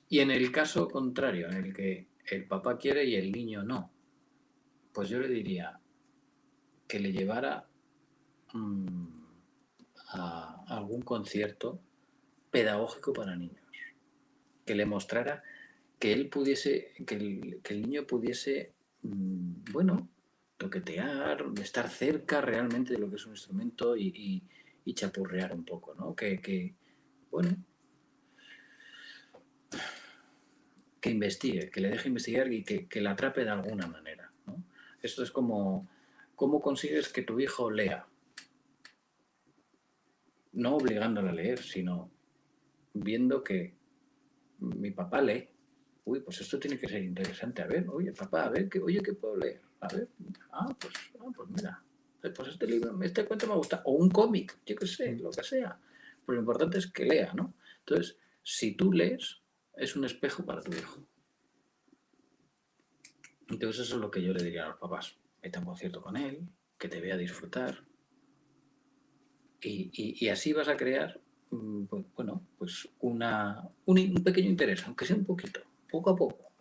Y en el caso contrario, en el que el papá quiere y el niño no, pues yo le diría que le llevara mmm, a algún concierto pedagógico para niños, que le mostrara que él pudiese, que el niño pudiese, bueno, toquetear, estar cerca realmente de lo que es un instrumento y chapurrear un poco, ¿no? Bueno, que investigue, que le deje investigar y que la atrape de alguna manera, ¿no? Esto es como, ¿cómo consigues que tu hijo lea? No obligándole a leer, sino viendo que mi papá lee. Uy, pues esto tiene que ser interesante. A ver, oye, papá, a ver, oye, ¿qué puedo leer? A ver, pues mira, pues este libro, este cuento me gusta. O un cómic, yo qué sé, lo que sea. Pero lo importante es que lea, ¿no? Entonces, si tú lees, es un espejo para tu hijo. Entonces eso es lo que yo le diría a los papás. Vete a un concierto con él, que te vea disfrutar. Y así vas a crear, pues, bueno, pues un pequeño interés, aunque sea un poquito, poco a poco.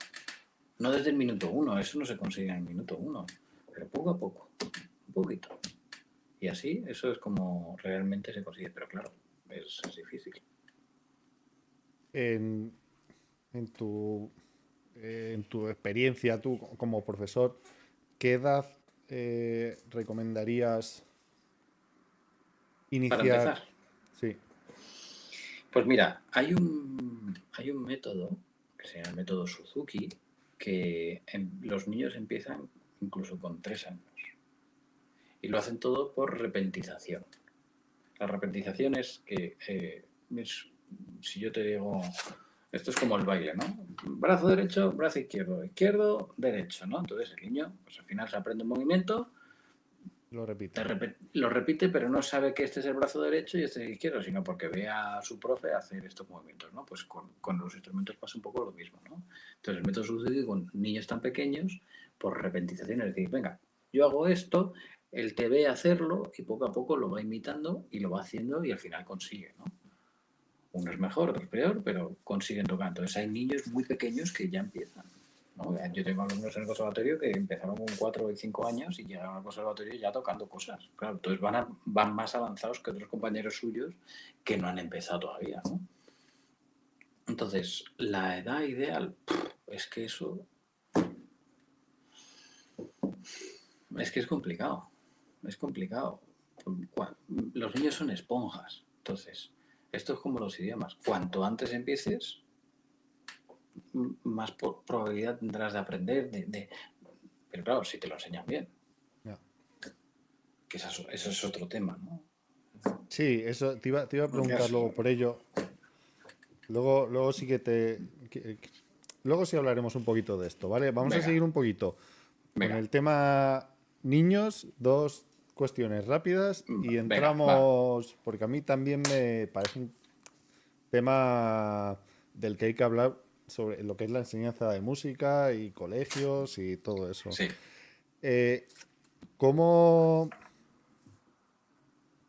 No desde el minuto uno, eso no se consigue en el minuto uno, pero poco a poco, un poquito. Y así, eso es como realmente se consigue, pero claro, es difícil. En, en tu, en tu experiencia, tú como profesor, ¿qué edad recomendarías Para iniciar? empezar, Sí, pues mira, hay un método que se llama el método Suzuki, que los niños empiezan incluso con 3 años. Y lo hacen todo por repentización. La repentización es que, si yo te digo, esto es como el baile, ¿no? Brazo derecho, brazo izquierdo, izquierdo, derecho, ¿no? Entonces el niño, pues al final se aprende un movimiento, lo repite. lo repite, pero no sabe que este es el brazo derecho y este es el izquierdo, sino porque ve a su profe hacer estos movimientos, ¿no? Pues con los instrumentos pasa un poco lo mismo, ¿no? Entonces el método sucede con niños tan pequeños por repentización, es decir, venga, yo hago esto, él te ve hacerlo y poco a poco lo va imitando y lo va haciendo y al final consigue, ¿no? Uno es mejor, otro es peor, pero consiguen tocar. Entonces hay niños muy pequeños que ya empiezan, ¿no? Yo tengo alumnos en el conservatorio que empezaron con 4 o 5 años y llegaron al conservatorio ya tocando cosas. Claro, entonces van más avanzados que otros compañeros suyos que no han empezado todavía, ¿no? Entonces, la edad ideal, es que eso, es que es complicado, es complicado. Los niños son esponjas, entonces, esto es como los idiomas. Cuanto antes empieces, más probabilidad tendrás de aprender, pero claro, si te lo enseñan bien, Ya. que eso es otro tema, ¿no? Sí, eso te iba a preguntar luego Eso, por ello. Luego sí que luego sí hablaremos un poquito de esto, ¿vale? Vamos a venga, seguir un poquito con venga, el tema niños, dos cuestiones rápidas y venga, va. entramos, porque a mí también me parece un tema del que hay que hablar sobre lo que es la enseñanza de música y colegios y todo eso. Sí. Eh, ¿cómo,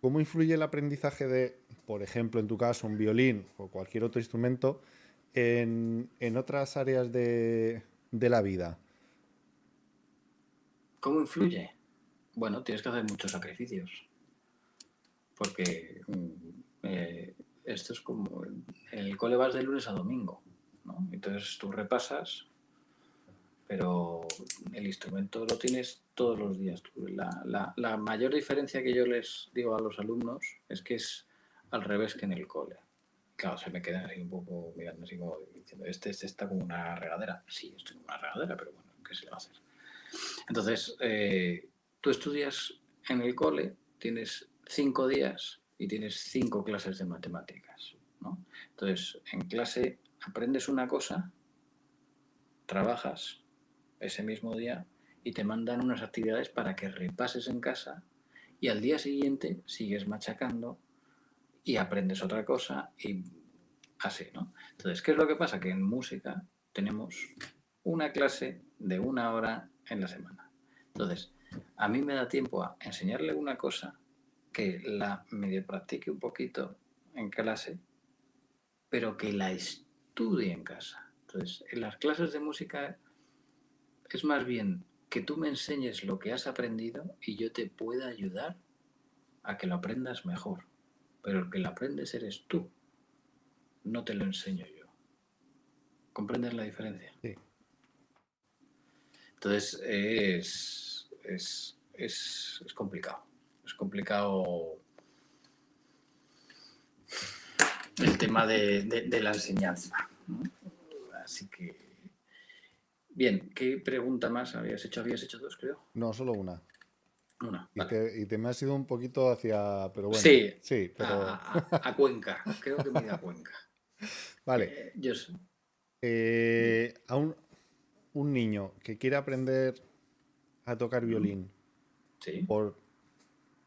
cómo influye el aprendizaje de, por ejemplo, en tu caso, un violín o cualquier otro instrumento en otras áreas de la vida? ¿Cómo influye? Bueno, tienes que hacer muchos sacrificios, porque esto es como, en el cole vas de lunes a domingo, ¿no? Entonces tú repasas, pero el instrumento lo tienes todos los días. La mayor diferencia que yo les digo a los alumnos es que es al revés que en el cole. Claro, se me quedan así un poco mirando así como diciendo, este está como una regadera. Sí, estoy en una regadera, pero bueno, ¿qué se le va a hacer? Entonces, tú estudias en el cole, tienes 5 días y tienes 5 clases de matemáticas, ¿no? Entonces, en clase aprendes una cosa, trabajas ese mismo día y te mandan unas actividades para que repases en casa y al día siguiente sigues machacando y aprendes otra cosa y así, ¿no? Entonces, ¿qué es lo que pasa? Que en música tenemos una clase de 1 hora en la semana. Entonces, a mí me da tiempo a enseñarle una cosa que la medio practique un poquito en clase, pero que la estudie en casa. Entonces, en las clases de música es más bien que tú me enseñes lo que has aprendido y yo te pueda ayudar a que lo aprendas mejor. Pero el que lo aprendes eres tú, no te lo enseño yo. ¿Comprendes la diferencia? Sí. Entonces es complicado. Es complicado el tema de la enseñanza, ¿no? Así que, bien, ¿qué pregunta más habías hecho? Habías hecho dos, creo. No, solo una. Una, Y vale. te me has ido un poquito hacia, pero bueno, Sí, sí, pero a Cuenca. Creo que me iba a Cuenca. vale. Yo sé. A un niño que quiere aprender a tocar violín, Sí, por,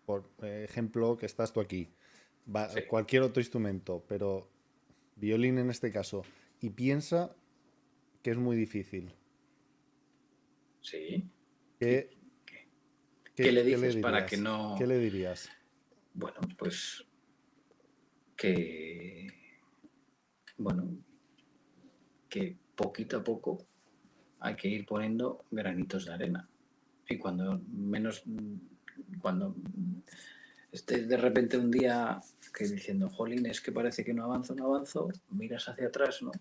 por ejemplo, que estás tú aquí, sí. cualquier otro instrumento, pero violín en este caso, y piensa que es muy difícil. Sí. ¿Qué, ¿Qué, qué- qué qué, le qué le dices para que dirías? ¿Qué no? le dirías? Bueno, pues que, bueno, que poquito a poco hay que ir poniendo granitos de arena. Y cuando estés de repente un día que diciendo, jolín, es que parece que no avanzo, miras hacia atrás, ¿no?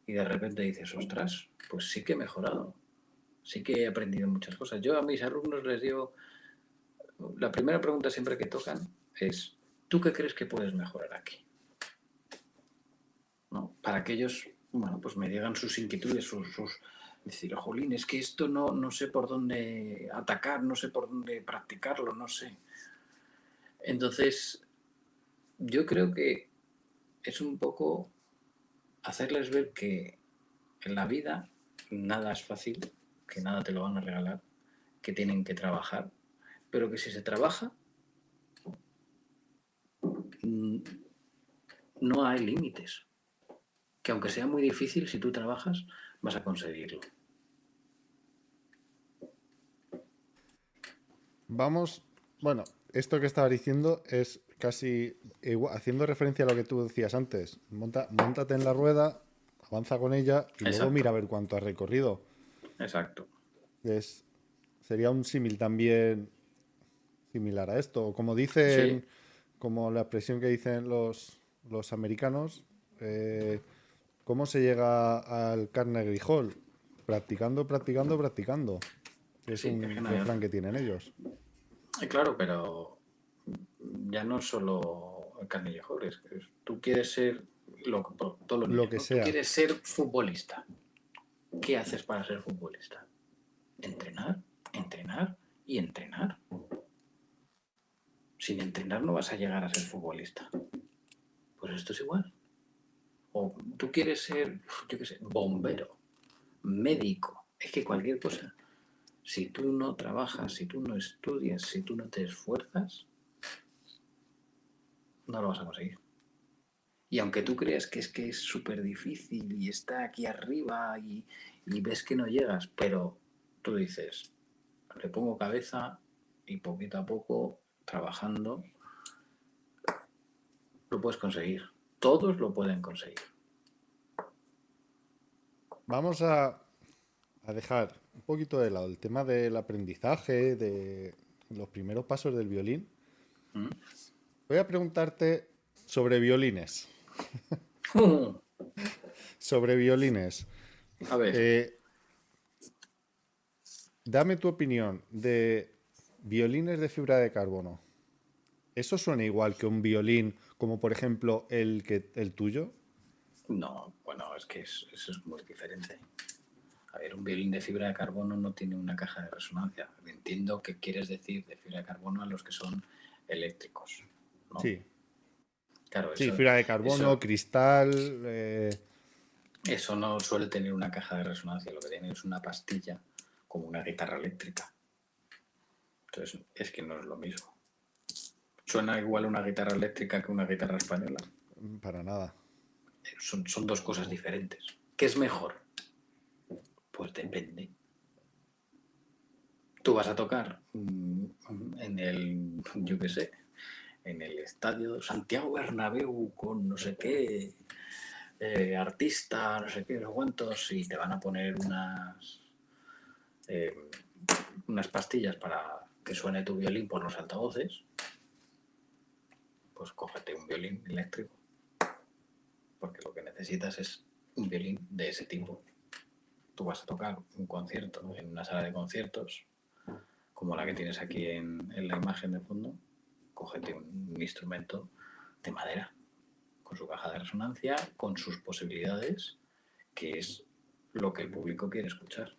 Y de repente dices, ostras, pues sí que he mejorado, sí que he aprendido muchas cosas. Yo a mis alumnos les digo, la primera pregunta siempre que tocan es, ¿tú qué crees que puedes mejorar aquí? ¿No? Para que ellos, bueno, pues me digan sus inquietudes, decir, jolín, es que esto no sé por dónde atacar, no sé por dónde practicarlo, no sé. Entonces, yo creo que es un poco hacerles ver que en la vida nada es fácil, que nada te lo van a regalar, que tienen que trabajar, pero que si se trabaja, no hay límites. Que aunque sea muy difícil, si tú trabajas, vas a conseguirlo. Vamos, bueno, esto que estabas diciendo es casi haciendo referencia a lo que tú decías antes. Móntate en la rueda, avanza con ella y luego Exacto, mira a ver cuánto has recorrido. exacto. Es, sería un símil también similar a esto. Como Sí, dicen, como la expresión que dicen los americanos, ¿cómo se llega al Carnegie Hall? Practicando, practicando, practicando. Es sí, es un que no hay refrán otra. que tienen ellos. Claro, pero ya no solo el canillejón, es que tú quieres ser todos los Lo niños, que ¿no? Tú sea. quieres ser futbolista. ¿Qué haces para ser futbolista? Entrenar, entrenar y entrenar. Sin entrenar no vas a llegar a ser futbolista. Pues esto es igual. O tú quieres ser, yo qué sé, bombero, médico. Es que cualquier cosa. Si tú no trabajas, si tú no estudias, si tú no te esfuerzas, no lo vas a conseguir. Y aunque tú creas que es súper difícil y está aquí arriba y ves que no llegas, pero tú dices, le pongo cabeza y poquito a poco, trabajando, lo puedes conseguir. Todos lo pueden conseguir. Vamos a dejar un poquito de lado el tema del aprendizaje, de los primeros pasos del violín. ¿Mm? Voy a preguntarte sobre violines. Sobre violines. A ver, Eh, Dame tu opinión de violines de fibra de carbono. ¿Eso suena igual que un violín como por ejemplo el tuyo? no, bueno, es que eso es muy diferente. A ver, un violín de fibra de carbono no tiene una caja de resonancia. Entiendo que quieres decir de fibra de carbono a los que son eléctricos, ¿no? Sí, Claro, sí, fibra de carbono, eso, cristal. eso no suele tener una caja de resonancia, lo que tiene es una pastilla como una guitarra eléctrica. Entonces, es que no es lo mismo. ¿Suena igual una guitarra eléctrica que una guitarra española? Para nada. Son dos cosas diferentes. ¿Qué es mejor? Pues depende. Tú vas a tocar en el, yo qué sé, en el estadio Santiago Bernabéu con no sé qué artista, no sé qué, no sé cuántos, y te van a poner eh, unas pastillas para que suene tu violín por los altavoces, pues cógete un violín eléctrico, porque lo que necesitas es un violín de ese tipo. Tú vas a tocar un concierto en una sala de conciertos, como la que tienes aquí en la imagen de fondo, cógete un instrumento de madera, con su caja de resonancia, con sus posibilidades, que es lo que el público quiere escuchar.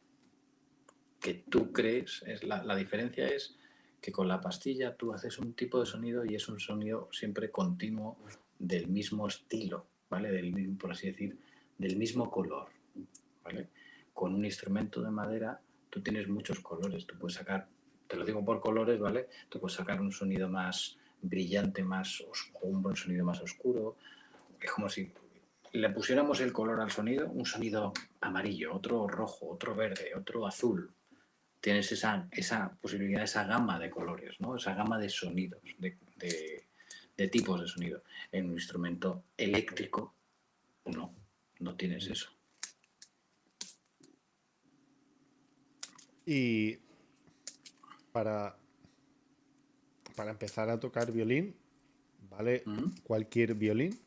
Que tú crees, la diferencia es que con la pastilla tú haces un tipo de sonido y es un sonido siempre continuo del mismo estilo, ¿vale? Del mismo, por así decir, del mismo color, ¿vale? Con un instrumento de madera tú tienes muchos colores, tú puedes sacar, te lo digo por colores, ¿vale? Tú puedes sacar un sonido más brillante, más oscuro, un sonido más oscuro, es como si le pusiéramos el color al sonido, un sonido amarillo, otro rojo, otro verde, otro azul, tienes esa posibilidad, esa gama de colores, ¿no? Esa gama de sonidos, de tipos de sonido. En un instrumento eléctrico, no tienes eso. Y para empezar a tocar violín, ¿vale? Cualquier violín.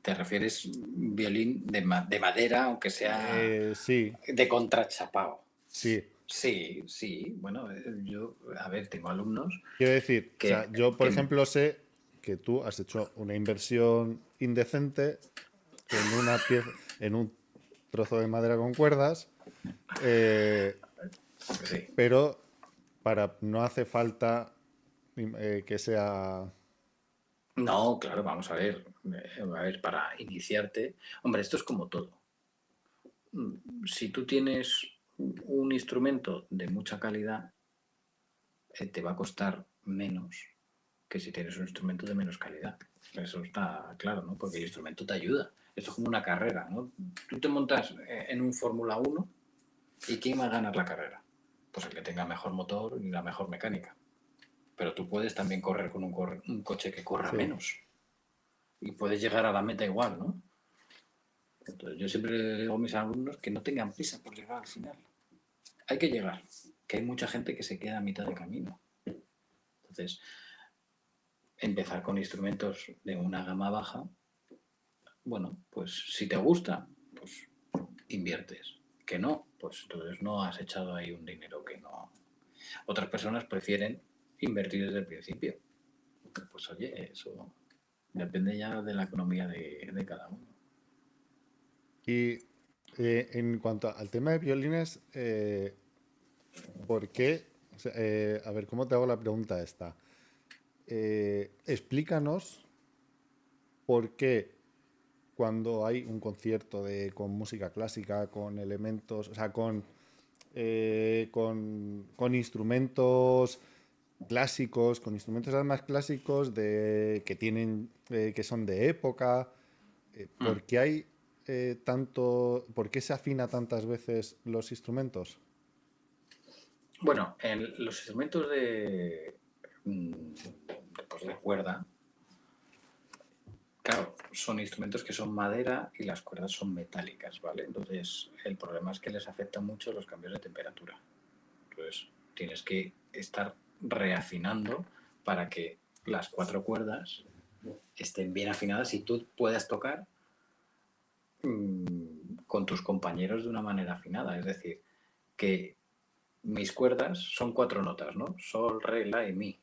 ¿Te refieres violín de madera, aunque sea Sí, de contrachapao? sí. Sí. Bueno, yo, a ver, tengo alumnos Quiero decir, o sea, yo, por que ejemplo, sé que tú has hecho una inversión indecente en una pieza, en un trozo de madera con cuerdas, sí. pero no hace falta que sea. No, claro, vamos a ver, para iniciarte, hombre, esto es como todo. Si tú tienes un instrumento de mucha calidad, te va a costar menos que si tienes un instrumento de menos calidad. Eso está claro, ¿no? Porque el instrumento te ayuda. Esto es como una carrera, ¿no? Tú te montas en un Fórmula 1 y ¿quién va a ganar la carrera? Pues el que tenga mejor motor y la mejor mecánica. Pero tú puedes también correr con un coche que corra Sí. menos y puedes llegar a la meta igual, ¿no? Entonces, yo siempre le digo a mis alumnos que no tengan prisa por llegar al final. Hay que llegar, que hay mucha gente que se queda a mitad de camino. Entonces, empezar con instrumentos de una gama baja, bueno, pues si te gusta, pues inviertes. Que no, pues entonces no has echado ahí un dinero que no. Otras personas prefieren invertir desde el principio. Pues oye, eso depende ya de la economía de cada uno. Y en cuanto al tema de violines, ¿por qué? O sea, a ver, ¿cómo te hago la pregunta esta? Explícanos por qué cuando hay un concierto con música clásica, con elementos, o sea, con instrumentos clásicos, con instrumentos además clásicos que tienen, que son de época, ¿por qué hay por qué se afina tantas veces los instrumentos? Bueno, en los instrumentos pues de cuerda, claro, son instrumentos que son madera y las cuerdas son metálicas, ¿vale? Entonces, el problema es que les afecta mucho los cambios de temperatura. Entonces, tienes que estar reafinando para que las cuatro cuerdas estén bien afinadas y tú puedas tocar con tus compañeros de una manera afinada. Es decir, que mis cuerdas son cuatro notas, ¿no? Sol, re, la y mi.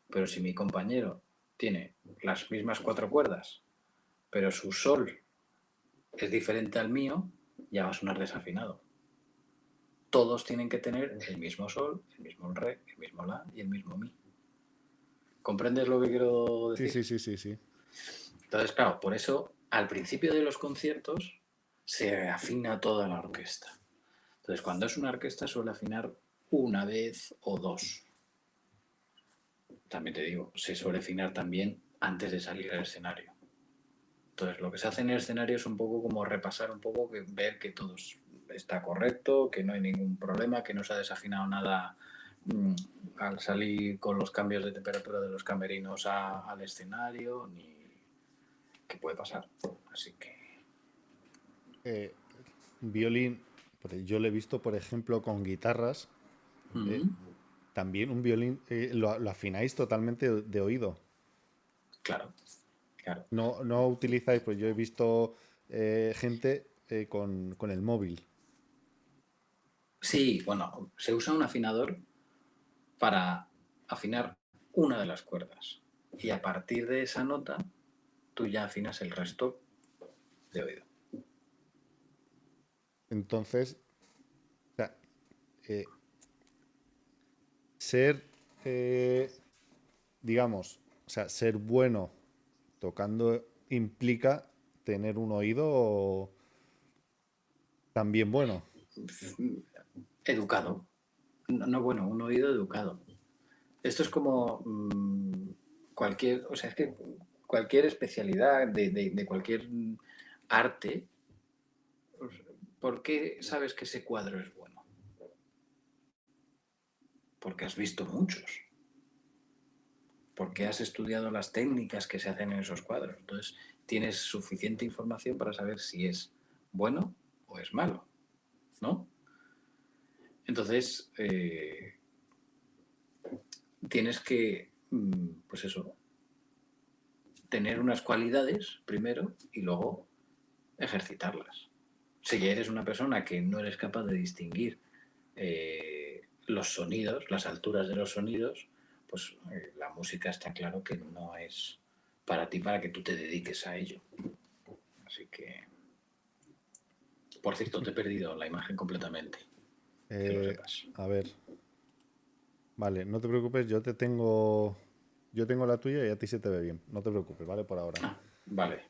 Pero si mi compañero tiene las mismas cuatro cuerdas, pero su sol es diferente al mío, ya va a sonar desafinado. Todos tienen que tener el mismo sol, el mismo re, el mismo la y el mismo mi. ¿Comprendes lo que quiero Sí, decir? sí, sí, sí, sí. Entonces, claro, por eso al principio de los conciertos se afina toda la orquesta. Entonces, cuando es una orquesta suele afinar una vez o dos. También te digo, se suele afinar también antes de salir al escenario. Entonces, lo que se hace en el escenario es un poco como repasar un poco, ver que todo está correcto, que no hay ningún problema, que no se ha desafinado nada al salir con los cambios de temperatura de los camerinos al escenario, ni qué puede pasar. Así que... Eh, Violín, yo lo he visto, por ejemplo, con guitarras. eh, También un violín lo afináis totalmente de oído. Claro, claro. No utilizáis, pues yo he visto gente con el móvil. Sí, bueno, se usa un afinador para afinar una de las cuerdas. Y a partir de esa nota, tú ya afinas el resto de oído. Entonces, o sea, eh, ser, eh, digamos, o sea, ser bueno tocando implica tener un oído también bueno. Educado. No, no, bueno, un oído educado. Esto es como cualquier, o sea, es que cualquier especialidad, de cualquier arte, ¿por qué sabes que ese cuadro es bueno? Porque has visto muchos, porque has estudiado las técnicas que se hacen en esos cuadros. Entonces, tienes suficiente información para saber si es bueno o es malo, ¿no? Entonces, tienes que, pues eso, tener unas cualidades primero y luego ejercitarlas. Si eres una persona que no eres capaz de distinguir los sonidos, las alturas de los sonidos, pues la música está claro que no es para ti, para que tú te dediques a ello. Así que, por cierto, te he perdido la imagen completamente, que lo sepas. A ver, vale, no te preocupes, yo tengo la tuya y a ti se te ve bien, no te preocupes, ¿vale? Por ahora. Ah, vale.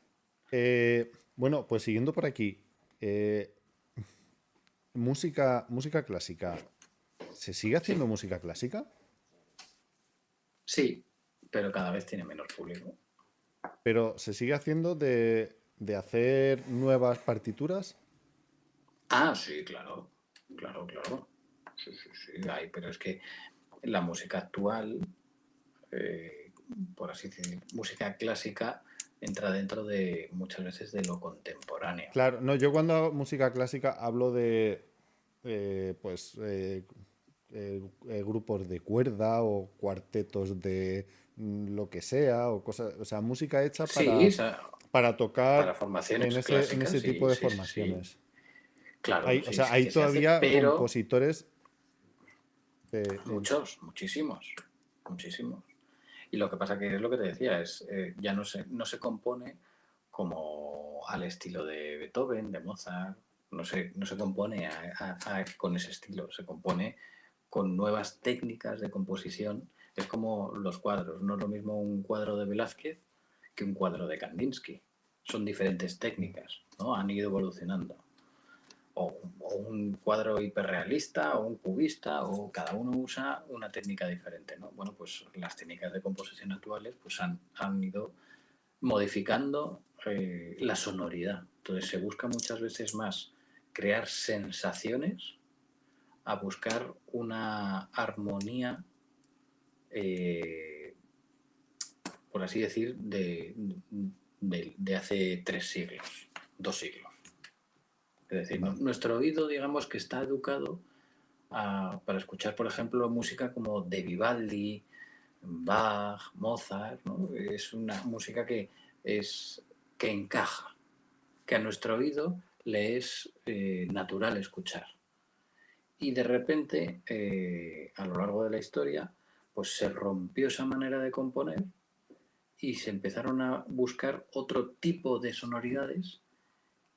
Bueno, pues siguiendo por aquí, eh, música clásica. ¿Se sigue haciendo Sí, música clásica? sí, pero cada vez tiene menos público. Pero ¿se sigue haciendo de hacer nuevas partituras? Ah, sí, claro, claro, claro. Sí, sí, sí, hay, pero es que la música actual, eh, por así decir, música clásica, entra dentro de muchas veces de lo contemporáneo. Claro, no, yo cuando hago música clásica hablo de, grupos de cuerda o cuartetos de lo que sea, o cosas, o sea, música hecha Sí, o sea, para para tocar formaciones en clásicas, ese tipo sí, de sí, sí, sí. formaciones. Claro, Hay, o sí, sea, sí hay que se hace, todavía pero compositores muchos, muchísimos, muchísimos. Y lo que pasa que es lo que te decía, es ya no se compone como al estilo de Beethoven, de Mozart, no se compone con ese estilo, se compone con nuevas técnicas de composición. Es como los cuadros, no es lo mismo un cuadro de Velázquez que un cuadro de Kandinsky. Son diferentes técnicas, ¿no? Han ido evolucionando. O un cuadro hiperrealista o un cubista, o cada uno usa una técnica diferente, ¿no? Bueno, pues las técnicas de composición actuales pues han ido modificando la sonoridad. Entonces se busca muchas veces más crear sensaciones a buscar una armonía, eh, por así decir, de hace 3 siglos, 2 siglos. Es decir, va, nuestro oído, digamos que está educado para escuchar, por ejemplo, música como de Vivaldi, Bach, Mozart, ¿no? Es una música que encaja, que a nuestro oído le es natural escuchar. Y de repente, a lo largo de la historia, pues se rompió esa manera de componer y se empezaron a buscar otro tipo de sonoridades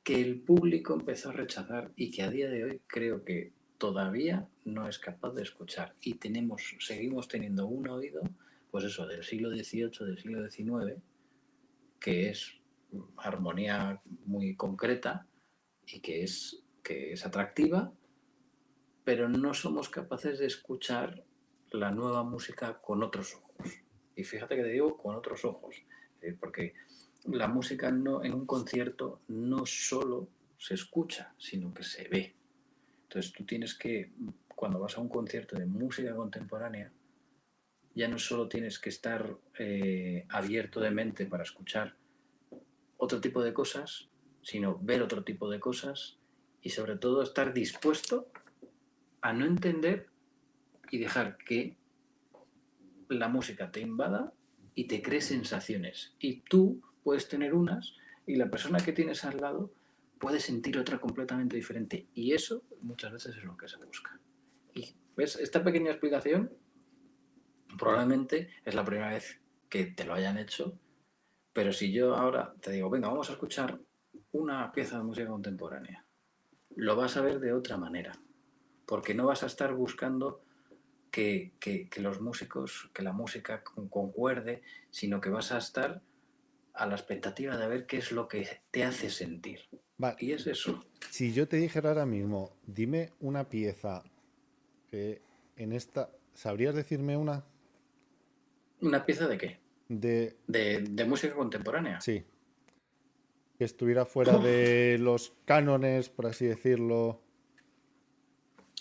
que el público empezó a rechazar y que a día de hoy creo que todavía no es capaz de escuchar. Y seguimos teniendo un oído, pues eso, del siglo XVIII, del siglo XIX, que es armonía muy concreta y que es atractiva, pero no somos capaces de escuchar la nueva música con otros ojos. Y fíjate que te digo con otros ojos, porque la música no, en un concierto no solo se escucha, sino que se ve. Entonces tú tienes que, cuando vas a un concierto de música contemporánea, ya no solo tienes que estar abierto de mente para escuchar otro tipo de cosas, sino ver otro tipo de cosas y sobre todo estar dispuesto a no entender y dejar que la música te invada y te cree sensaciones. Y tú puedes tener unas y la persona que tienes al lado puede sentir otra completamente diferente. Y eso muchas veces es lo que se busca. Y ves, esta pequeña explicación probablemente es la primera vez que te lo hayan hecho, pero si yo ahora te digo, venga, vamos a escuchar una pieza de música contemporánea, lo vas a ver de otra manera, porque no vas a estar buscando que los músicos, que la música concuerde, sino que vas a estar a la expectativa de ver qué es lo que te hace sentir. va. Y es eso. Si yo te dijera ahora mismo, dime una pieza que en esta, ¿sabrías decirme una? ¿Una pieza de qué? de, De música contemporánea. sí, que estuviera fuera de los cánones, por así decirlo.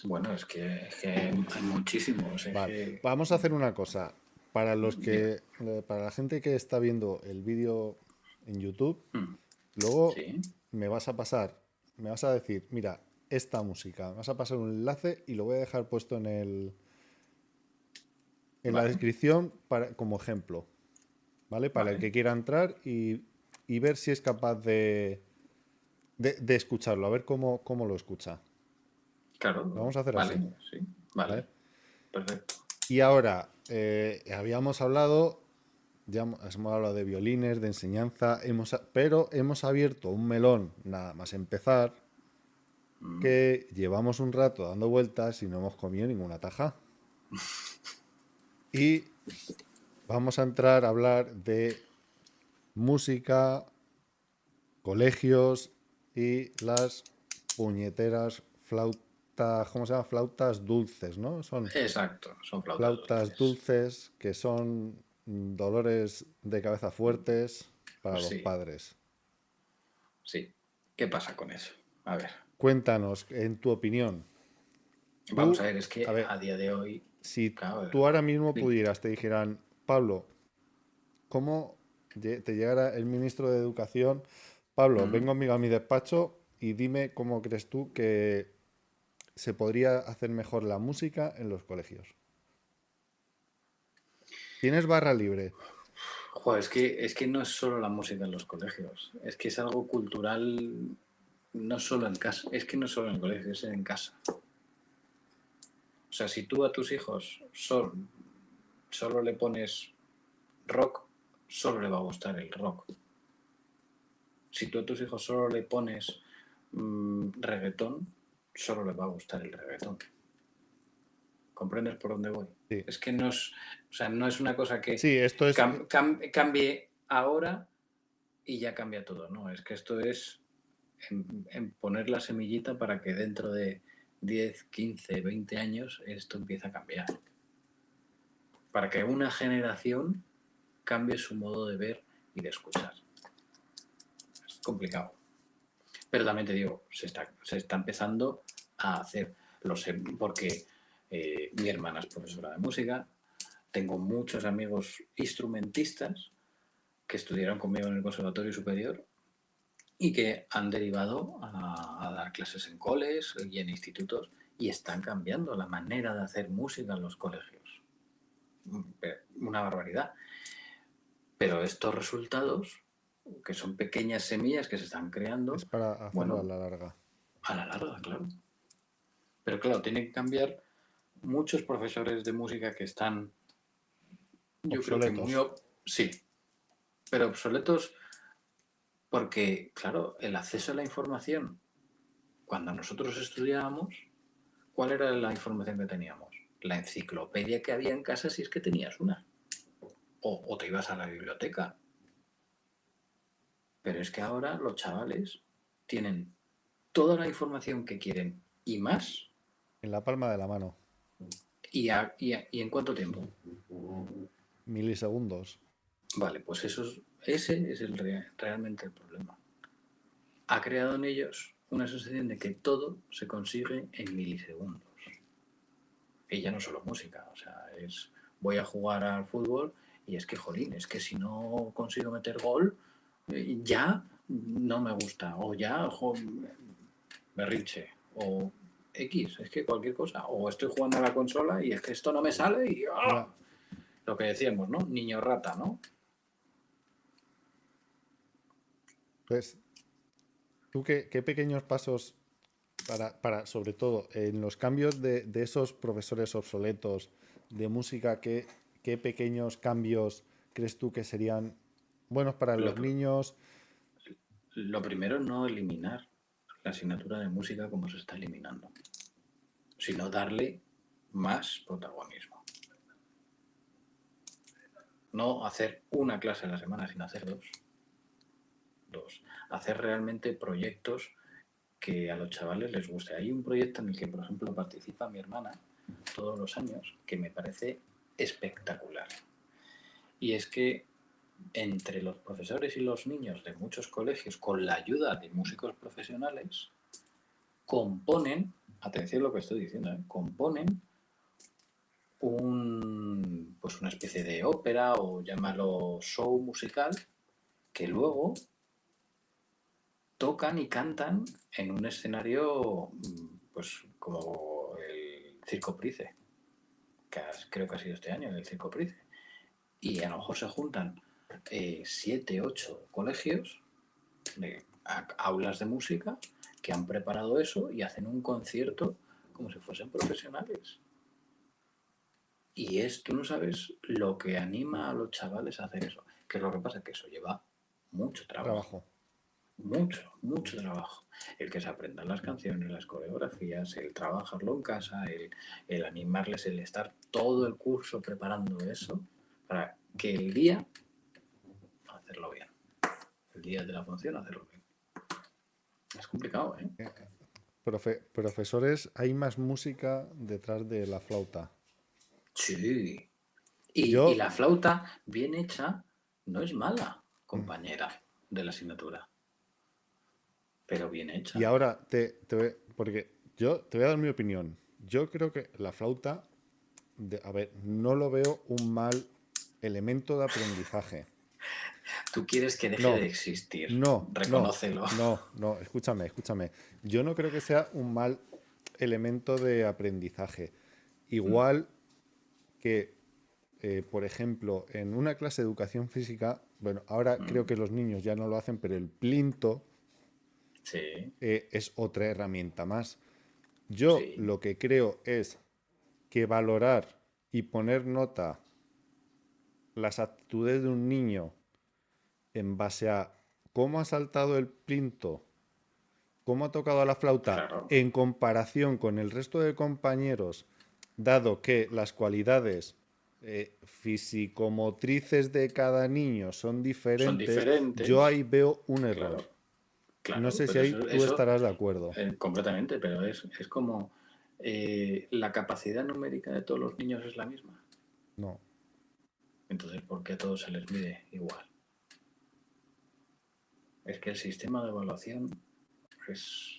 Bueno, es que hay muchísimos. Es Vale, que, vamos a hacer una cosa. Para los dime. que, para la gente que está viendo el vídeo en YouTube, Mm, luego sí, me vas a pasar, me vas a decir, mira, esta música, me vas a pasar un enlace y lo voy a dejar puesto en la vale, descripción para, como ejemplo, ¿vale? Para el vale. que quiera entrar y ver si es capaz de escucharlo, a ver cómo lo escucha. Lo Claro, vamos a hacer así, vale, sí, vale, ¿vale? perfecto. Y ahora, habíamos hablado, ya hemos hablado de violines, de enseñanza, pero hemos abierto un melón, nada más empezar, Mm, que llevamos un rato dando vueltas y no hemos comido ninguna taja. Y vamos a entrar a hablar de música, colegios y las puñeteras flautas, ¿cómo se llama? Flautas dulces, ¿no? Son exacto, son flautas flautas dulces. dulces que son dolores de cabeza fuertes para Pues los sí, padres. sí. ¿Qué pasa con eso? A ver, Cuéntanos, en tu opinión, vamos a tú, ver, es a que ver, a día de hoy, si claro, tú ahora mismo dime. pudieras, te dijeran, Pablo, ¿cómo te llegara el ministro de Educación? Pablo, ven Mm. conmigo a mi despacho y dime cómo crees tú que se podría hacer mejor la música en los colegios. Tienes barra libre. Joder, es que no es solo la música en los colegios, es que es algo cultural, no solo en casa, es que no es solo en el colegio, es en casa. O sea, si tú a tus hijos solo le pones rock, solo le va a gustar el rock. Si tú a tus hijos solo le pones reggaetón, solo le va a gustar el reggaetón. ¿Comprendes por dónde voy? Sí, Es que no es, o sea, no es una cosa que sí, esto es, cambie ahora y ya cambia todo, ¿no? Es que esto es en poner la semillita para que dentro de 10, 15, 20 años esto empiece a cambiar. Para que una generación cambie su modo de ver y de escuchar. Es complicado. Pero también te digo, se está empezando a hacer. Lo sé porque mi hermana es profesora de música, tengo muchos amigos instrumentistas que estudiaron conmigo en el Conservatorio Superior y que han derivado a dar clases en coles y en institutos y están cambiando la manera de hacer música en los colegios. Una barbaridad. Pero estos resultados, que son pequeñas semillas que se están es creando, para hacerlo a bueno, la larga. a la larga, claro. Pero claro, tienen que cambiar muchos profesores de música que están, yo creo que muy... Obsoletos. Sí, pero obsoletos porque, claro, el acceso a la información, cuando nosotros estudiábamos, ¿cuál era la información que teníamos? La enciclopedia que había en casa si es que tenías una. O te ibas a la biblioteca. Pero es que ahora los chavales tienen toda la información que quieren y más. En la palma de la mano. ¿Y en cuánto tiempo? Milisegundos. Vale, pues ese es realmente el problema. Ha creado en ellos una sensación de que todo se consigue en milisegundos. Y ya no solo música, o sea, es voy a jugar al fútbol y es que, jolín, es que si no consigo meter gol, ya no me gusta, o ya berrinche, o X, es que cualquier cosa, o estoy jugando a la consola y es que esto no me sale y ¡ah! Ya. Lo que decíamos, ¿no? Niño rata, ¿no? Pues, ¿tú qué pequeños pasos sobre todo, en los cambios de esos profesores obsoletos de música, qué pequeños cambios crees tú que serían buenos para Lo, los niños? lo primero es no eliminar la asignatura de música como se está eliminando, sino darle más protagonismo. No hacer una clase a la semana, sino hacer dos. Dos. Hacer realmente proyectos que a los chavales les guste. Hay un proyecto en el que, por ejemplo, participa mi hermana todos los años que me parece espectacular. Y es que entre los profesores y los niños de muchos colegios, con la ayuda de músicos profesionales, componen, atención a lo que estoy diciendo, componen pues una especie de ópera o llámalo show musical que luego tocan y cantan en un escenario pues como el Circo Price, que creo que ha sido este año el Circo Price. Y a lo mejor se juntan 7, 8 colegios de aulas de música que han preparado eso y hacen un concierto como si fuesen profesionales. Y tú no sabes lo que anima a los chavales a hacer eso. ¿Qué es lo que pasa? Que eso lleva mucho trabajo. Trabajo. Mucho, mucho trabajo. El que se aprendan las canciones, las coreografías, el trabajarlo en casa, el animarles, el estar todo el curso preparando eso para que el día hacerlo bien. El día de la función hacerlo bien. Es complicado, ¿eh? Profesores, hay más música detrás de la flauta. Sí. Y Yo, la flauta bien hecha no es mala, compañera de la asignatura, pero bien y hecha. ahora porque yo te voy a dar mi opinión. Yo creo que la flauta, a ver, no lo veo un mal elemento de aprendizaje. Tú quieres que deje de No, existir, no, no, reconócelo. no, escúchame. Yo no creo que sea un mal elemento de aprendizaje. Igual que, por ejemplo, en una clase de educación física, bueno, ahora creo que los niños ya no lo hacen, pero el plinto Sí, es otra herramienta más. Yo sí, lo que creo es que valorar y poner nota las actitudes de un niño en base a cómo ha saltado el plinto, cómo ha tocado la flauta claro, en comparación con el resto de compañeros, dado que las cualidades fisicomotrices de cada niño son son diferentes, yo diferentes, ahí veo un error. claro, No claro, sé si pero ahí eso, tú eso estarás de acuerdo. completamente, pero es como la capacidad numérica de todos los niños es la misma. No. Entonces, ¿por qué a todos se les mide igual? Es que el sistema de evaluación es,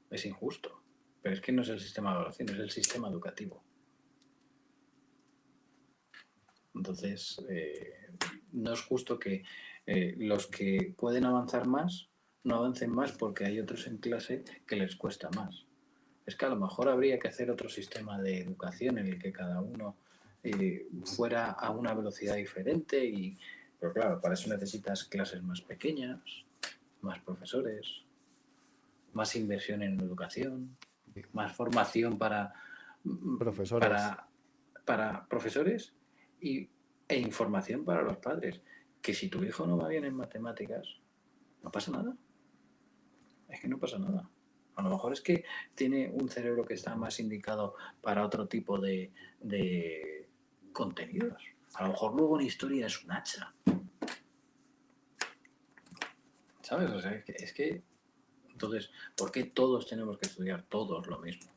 es injusto. Pero es que no es el sistema de evaluación, es el sistema educativo. Entonces, no es justo que los que pueden avanzar más no avancen más porque hay otros en clase que les cuesta más. Es que a lo mejor habría que hacer otro sistema de educación en el que cada uno fuera a una velocidad diferente pero claro, para eso necesitas clases más pequeñas, más profesores, más inversión en educación, más formación Profesores. para, para profesores y, e información para los padres. Que si tu hijo no va bien en matemáticas, no pasa nada. Es que no pasa nada. A lo mejor es que tiene un cerebro que está más indicado para otro tipo de contenidos. A lo mejor luego en historia es un hacha. ¿Sabes? O sea, es que entonces, ¿por qué todos tenemos que estudiar todos lo mismo?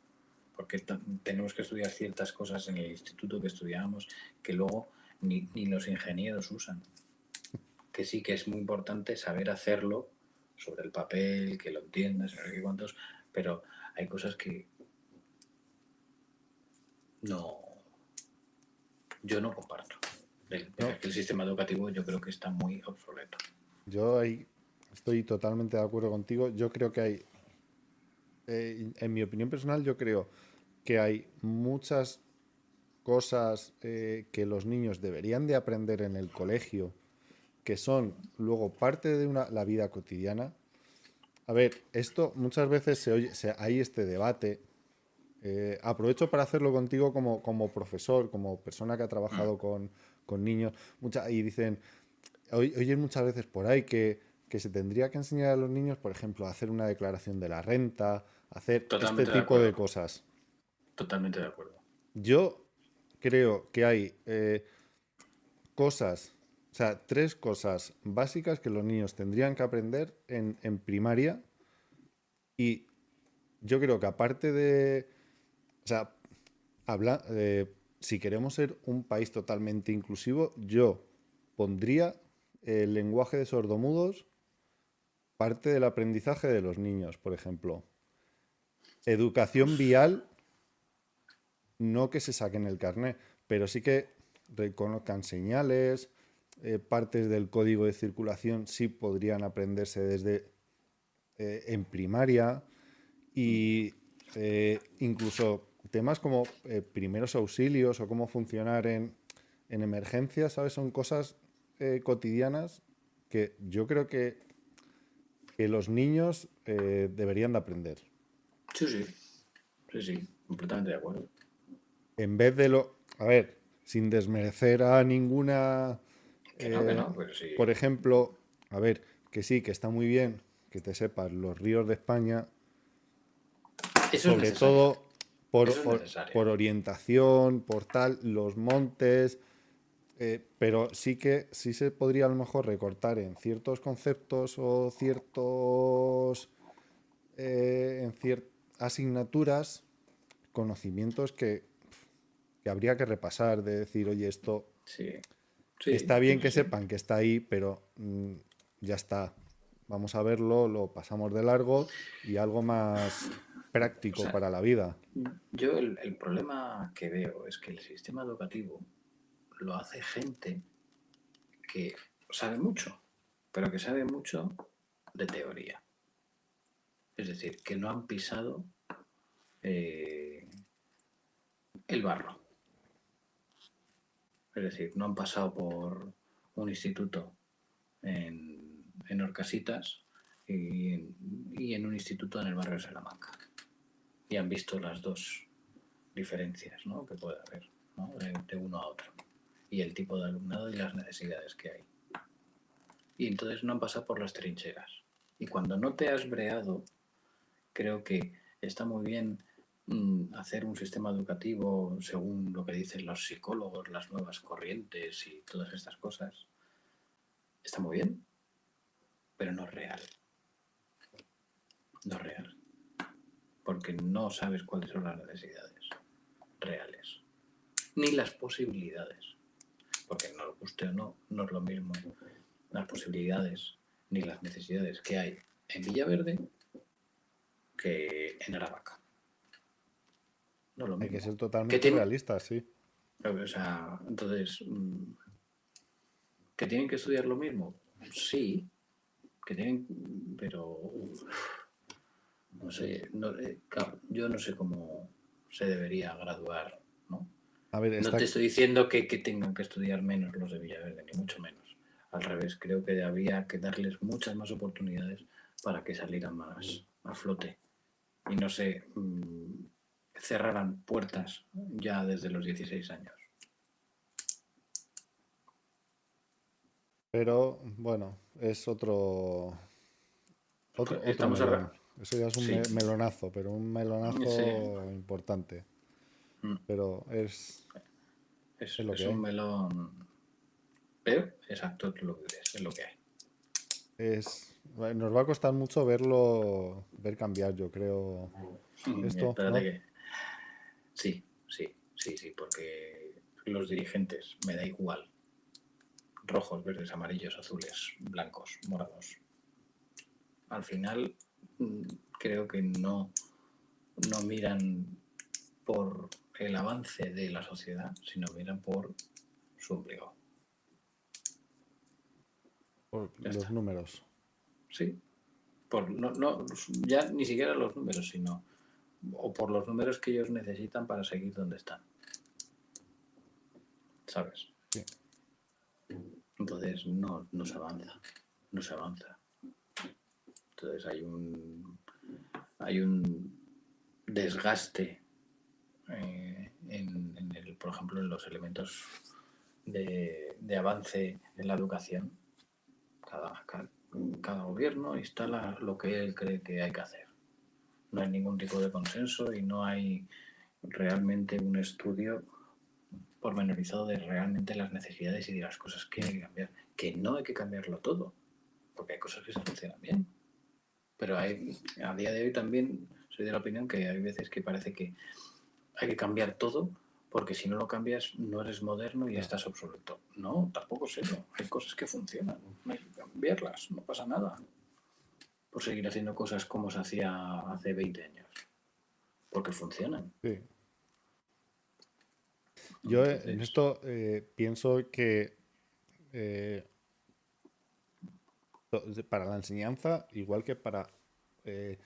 Porque tenemos que estudiar ciertas cosas en el instituto que estudiamos que luego ni los ingenieros usan. Que sí que es muy importante saber hacerlo sobre el papel, que lo entiendas, no sé qué cuántos, pero hay cosas que no, yo no comparto. No, El sistema educativo yo creo que está muy obsoleto. yo ahí estoy totalmente de acuerdo contigo. Yo creo que hay, en mi opinión personal, yo creo que hay muchas cosas que los niños deberían de aprender en el colegio, que son luego parte de la vida cotidiana. A ver, esto muchas veces hay este debate. Aprovecho para hacerlo contigo como profesor, como persona que ha trabajado con niños, y dicen, oyen muchas veces por ahí que se tendría que enseñar a los niños, por ejemplo, a hacer una declaración de la renta, hacer este Totalmente de tipo de acuerdo. cosas. Totalmente de acuerdo. Yo creo que hay cosas, o sea, tres cosas básicas que los niños tendrían que aprender en primaria y yo creo que aparte de, o sea, si queremos ser un país totalmente inclusivo, yo pondría el lenguaje de sordomudos parte del aprendizaje de los niños, por ejemplo. Educación Pues vial, no que se saquen el carné, pero sí que reconozcan señales, partes del código de circulación sí podrían aprenderse desde en primaria y incluso temas como primeros auxilios o cómo funcionar en emergencias, ¿sabes? Son cosas cotidianas que yo creo que los niños deberían de aprender. sí, sí, sí, sí, completamente de acuerdo. En vez de lo... A ver, sin desmerecer a ninguna... Que eh, no, pero sí, por ejemplo, a ver, que sí, que está muy bien que te sepas los ríos de España, eso es sobre necesario, todo por, eso es necesario. por orientación, por tal, los montes, pero sí que sí se podría a lo mejor recortar en ciertos conceptos o ciertos en asignaturas conocimientos que habría que repasar, de decir, oye, esto Sí, sí, está sí, bien sí, que sí. sepan que está ahí, pero ya está. Vamos a verlo, lo pasamos de largo y algo más O práctico sea, para la vida. yo el problema que veo es que el sistema educativo lo hace gente que sabe mucho, pero que sabe mucho de teoría. Es decir, que no han pisado eh, el barro. Es decir, no han pasado por un instituto en Orcasitas y en un instituto en el barrio de Salamanca. Y han visto las dos diferencias, ¿no?, que puede haber, ¿no?, de uno a otro. Y el tipo de alumnado y las necesidades que hay. Y entonces no han pasado por las trincheras. Y cuando no te has breado, creo que está muy bien hacer un sistema educativo según lo que dicen los psicólogos, las nuevas corrientes y todas estas cosas. Está muy bien, pero no es real. No es real. Porque no sabes cuáles son las necesidades reales. Ni las posibilidades. Porque no lo guste o no, no es lo mismo las posibilidades ni las necesidades que hay en Villaverde que en Aravaca. No es lo Hay que ser mismo. Que totalmente tiene, realistas, sí. o sea, entonces, ¿que tienen que estudiar lo mismo? Sí, que tienen, pero no sé, no, claro, yo no sé cómo se debería graduar, ¿no? A ver, No te está, estoy diciendo que tengan que estudiar menos los de Villaverde, ni mucho menos. Al revés, creo que habría que darles muchas más oportunidades para que salieran más a flote y no se cerraran puertas ya desde los 16 años. pero bueno, es otro Estamos a... melón. Eso ya es un Sí, melonazo, pero un sí. melonazo importante. Mm, Pero es lo es que un hay. melón, pero exacto, es lo que es lo que hay. Nos va a costar mucho ver cambiar, yo creo, esto, Espérate ¿no? que... Sí, sí, sí, sí, porque los dirigentes, me da igual, rojos, verdes, amarillos, azules, blancos, morados. Al final creo que no miran por el avance de la sociedad, sino miran por su ombligo. Por Ya los está. números. Sí. Ya ni siquiera los números, sino o por los números que ellos necesitan para seguir donde están. ¿Sabes? Sí. Entonces no se avanza. No se avanza. Entonces hay un desgaste por ejemplo, en los elementos de avance en la educación. Cada gobierno instala lo que él cree que hay que hacer. No hay ningún tipo de consenso y no hay realmente un estudio pormenorizado de realmente las necesidades y de las cosas que hay que cambiar. Que no hay que cambiarlo todo, porque hay cosas que se funcionan bien. Pero a día de hoy también soy de la opinión que hay veces que parece que hay que cambiar todo porque si no lo cambias no eres moderno y estás obsoleto. No, tampoco es eso. Hay cosas que funcionan, no hay que cambiarlas, no pasa nada por seguir haciendo cosas como se hacía hace 20 años, porque funcionan. Sí. Yo en Entonces, esto pienso que para la enseñanza, igual que para eh,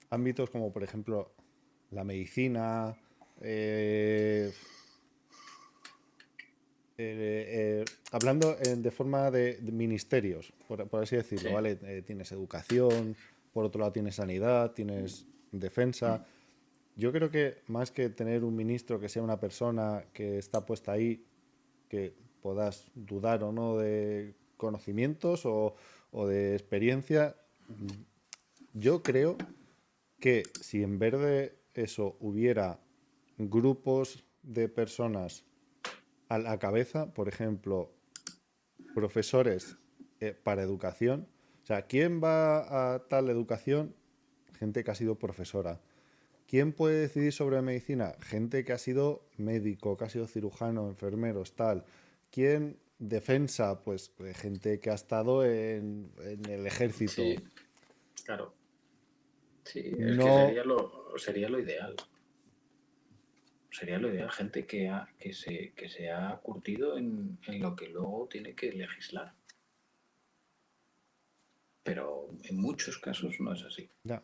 ámbitos como por ejemplo la medicina, eh, hablando de forma de ministerios, por así decirlo, sí. ¿vale? Tienes educación, por otro lado tienes sanidad, tienes defensa. Yo creo que más que tener un ministro que sea una persona que está puesta ahí, que puedas dudar o no de conocimientos o de experiencia, yo creo que si en vez de eso hubiera grupos de personas a la cabeza, por ejemplo, profesores para educación, o sea, ¿quién va a tal educación? Gente que ha sido profesora. ¿Quién puede decidir sobre medicina? Gente que ha sido médico, que ha sido cirujano, enfermeros, tal. ¿Quién defensa? Pues gente que ha estado en el Sí, ejército. claro. Sí, es que No, sería lo ideal. Sería lo ideal, gente que se ha curtido en lo que luego tiene que legislar. Pero en muchos casos no es así. ya,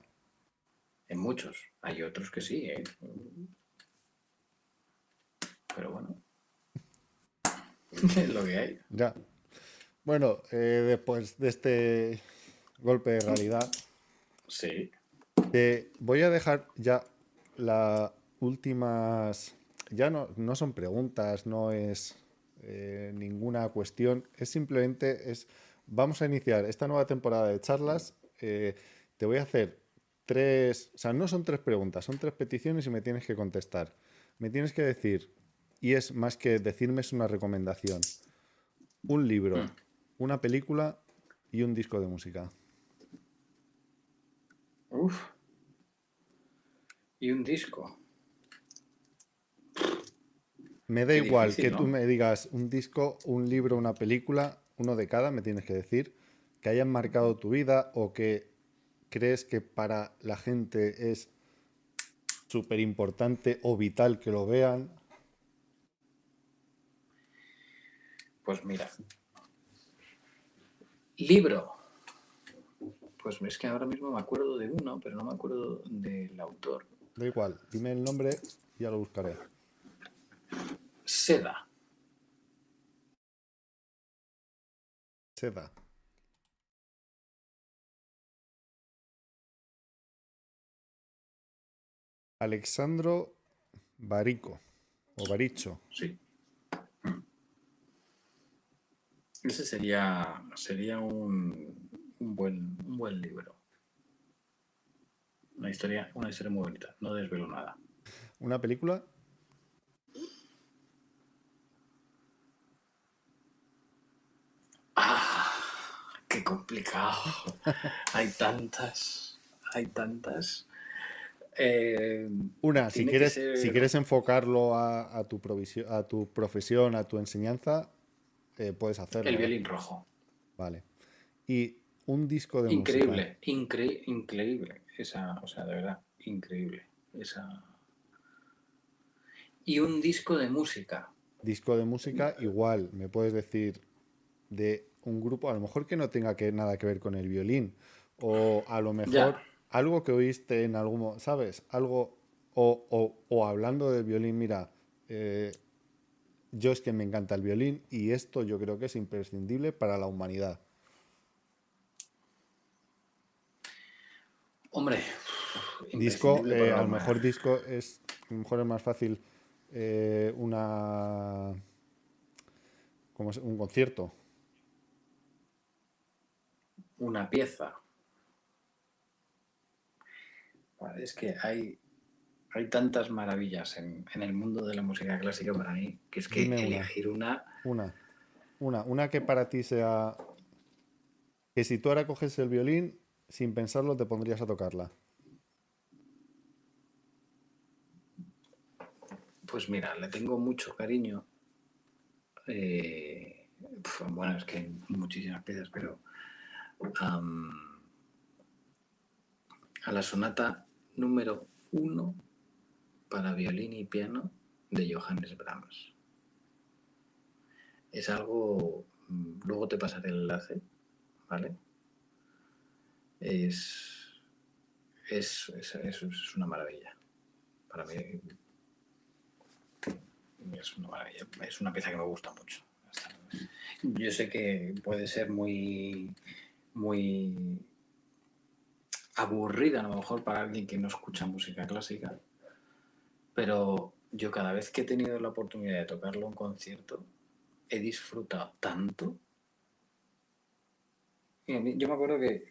En muchos. Hay otros que sí, ¿eh? Pero bueno, es lo que hay. ya. Bueno, después de este golpe de realidad, Sí. te voy a dejar ya las últimas. Ya no son preguntas, no es ninguna cuestión. Es simplemente vamos a iniciar esta nueva temporada de charlas. Te voy a hacer tres. O sea, no son tres preguntas, son tres peticiones y me tienes que contestar. Me tienes que decir, y es más que decirme, es una recomendación. Un libro, una película y un disco de música. Uf. Y un disco. Me da Qué igual que difícil, tú ¿no? me digas un disco, un libro, una película, uno de cada, me tienes que decir, que hayan marcado tu vida o que crees que para la gente es súper importante o vital que lo vean. Pues mira. Libro. Pues es que ahora mismo me acuerdo de uno, pero no me acuerdo del autor. Da igual, dime el nombre y ya lo buscaré. Seda. Seda. Alexandro Barico o Baricho. Sí. Ese sería un buen libro. Una historia muy bonita. No desvelo nada. Una película, Qué complicado. Hay tantas. Hay tantas. Eh, una, tiene que si ser. quieres enfocarlo a tu a tu profesión, a tu enseñanza, puedes El hacerlo, ¿eh? violín rojo. Vale. Y un disco de música. Increíble. Increíble. Esa, o sea, de verdad. Increíble. Esa. Y un disco de música. Disco de música, igual, me puedes decir de un grupo, a lo mejor que no tenga nada que ver con el violín, o a lo Ya. mejor algo que oíste en algún, ¿sabes? Algo, o hablando del violín, mira, eh, yo es que me encanta el violín y esto yo creo que es imprescindible para la humanidad. Hombre, Disco, imprescindible para la a lo humanidad. mejor disco a lo mejor es más fácil como un concierto. Una pieza. Es que hay tantas maravillas en el mundo de la música clásica para mí que es que Dime elegir una. una, una que para ti sea, que si tú ahora coges el violín, sin pensarlo te pondrías a tocarla. Pues mira, le tengo mucho cariño. Bueno, es que hay muchísimas piezas, pero a la sonata número 1 para violín y piano de Johannes Brahms. Es algo, luego te pasaré el enlace, ¿vale? Es una maravilla. Para mí es una maravilla. Es una pieza que me gusta mucho. Yo sé que puede ser muy aburrida a lo mejor para alguien que no escucha música clásica, pero yo cada vez que he tenido la oportunidad de tocarlo en concierto he disfrutado tanto. Y yo me acuerdo que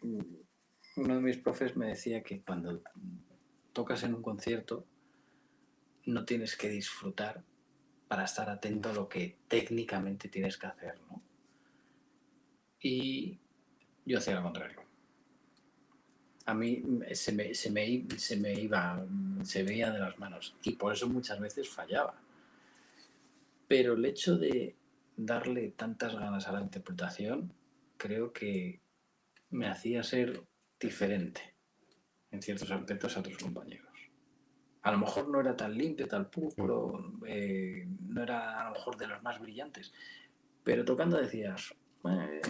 uno de mis profes me decía que cuando tocas en un concierto no tienes que disfrutar para estar atento a lo que técnicamente tienes que hacer, ¿no? Y yo hacía lo contrario. A mí se veía de las manos y por eso muchas veces fallaba. Pero el hecho de darle tantas ganas a la interpretación creo que me hacía ser diferente en ciertos aspectos a otros compañeros. A lo mejor no era tan limpio, tan puro, no era a lo mejor de los más brillantes, pero tocando decías,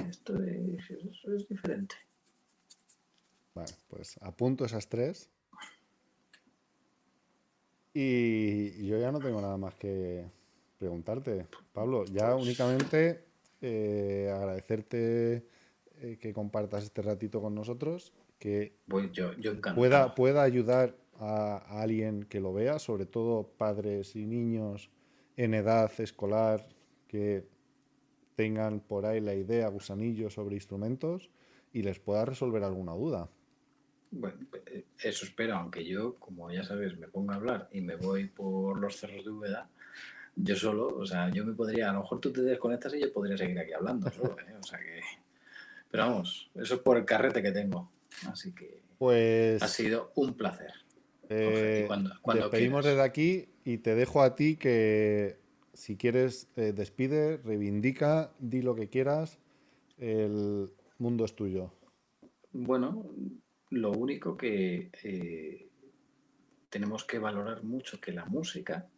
esto es diferente. Vale, pues apunto esas 3 y yo ya no tengo nada más que preguntarte. Pablo, ya Pues, únicamente agradecerte que compartas este ratito con nosotros, que yo encantado. pueda ayudar a alguien que lo vea, sobre todo padres y niños en edad escolar que tengan por ahí la idea, gusanillo sobre instrumentos y les pueda resolver alguna duda. Bueno, eso espero, aunque yo, como ya sabes, me pongo a hablar y me voy por los cerros de Úbeda, yo solo, o sea, yo me podría, a lo mejor tú te desconectas y yo podría seguir aquí hablando solo, ¿eh? O sea que, pero vamos, eso es por el carrete que tengo, así que ha Pues sido un placer, Jorge, y cuando despedimos desde quieras. aquí y te dejo a ti que si quieres despide, reivindica, di lo que quieras, el mundo es tuyo. Bueno, lo único que tenemos que valorar mucho que la música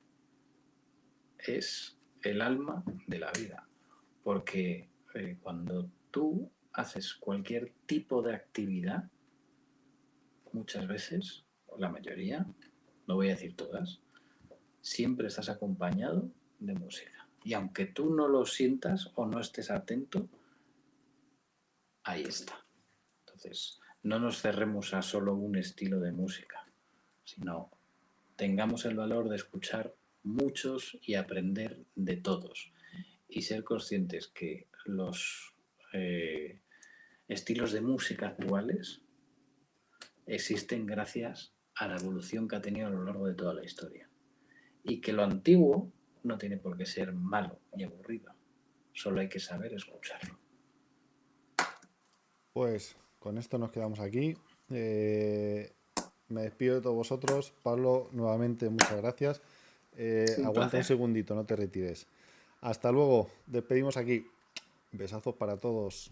es el alma de la vida, porque cuando tú haces cualquier tipo de actividad, muchas veces, o la mayoría, no voy a decir todas, siempre estás acompañado de música. Y aunque tú no lo sientas o no estés atento, ahí está. Entonces, no nos cerremos a solo un estilo de música, sino tengamos el valor de escuchar muchos y aprender de todos. Y ser conscientes que los estilos de música actuales existen gracias a la evolución que ha tenido a lo largo de toda la historia. Y que lo antiguo no tiene por qué ser malo ni aburrido, solo hay que saber escucharlo. Pues con esto nos quedamos aquí. Me despido de todos vosotros. Pablo, nuevamente muchas gracias. Un Aguanta un placer. segundito, no te retires. Hasta luego. Despedimos aquí. Besazos para todos.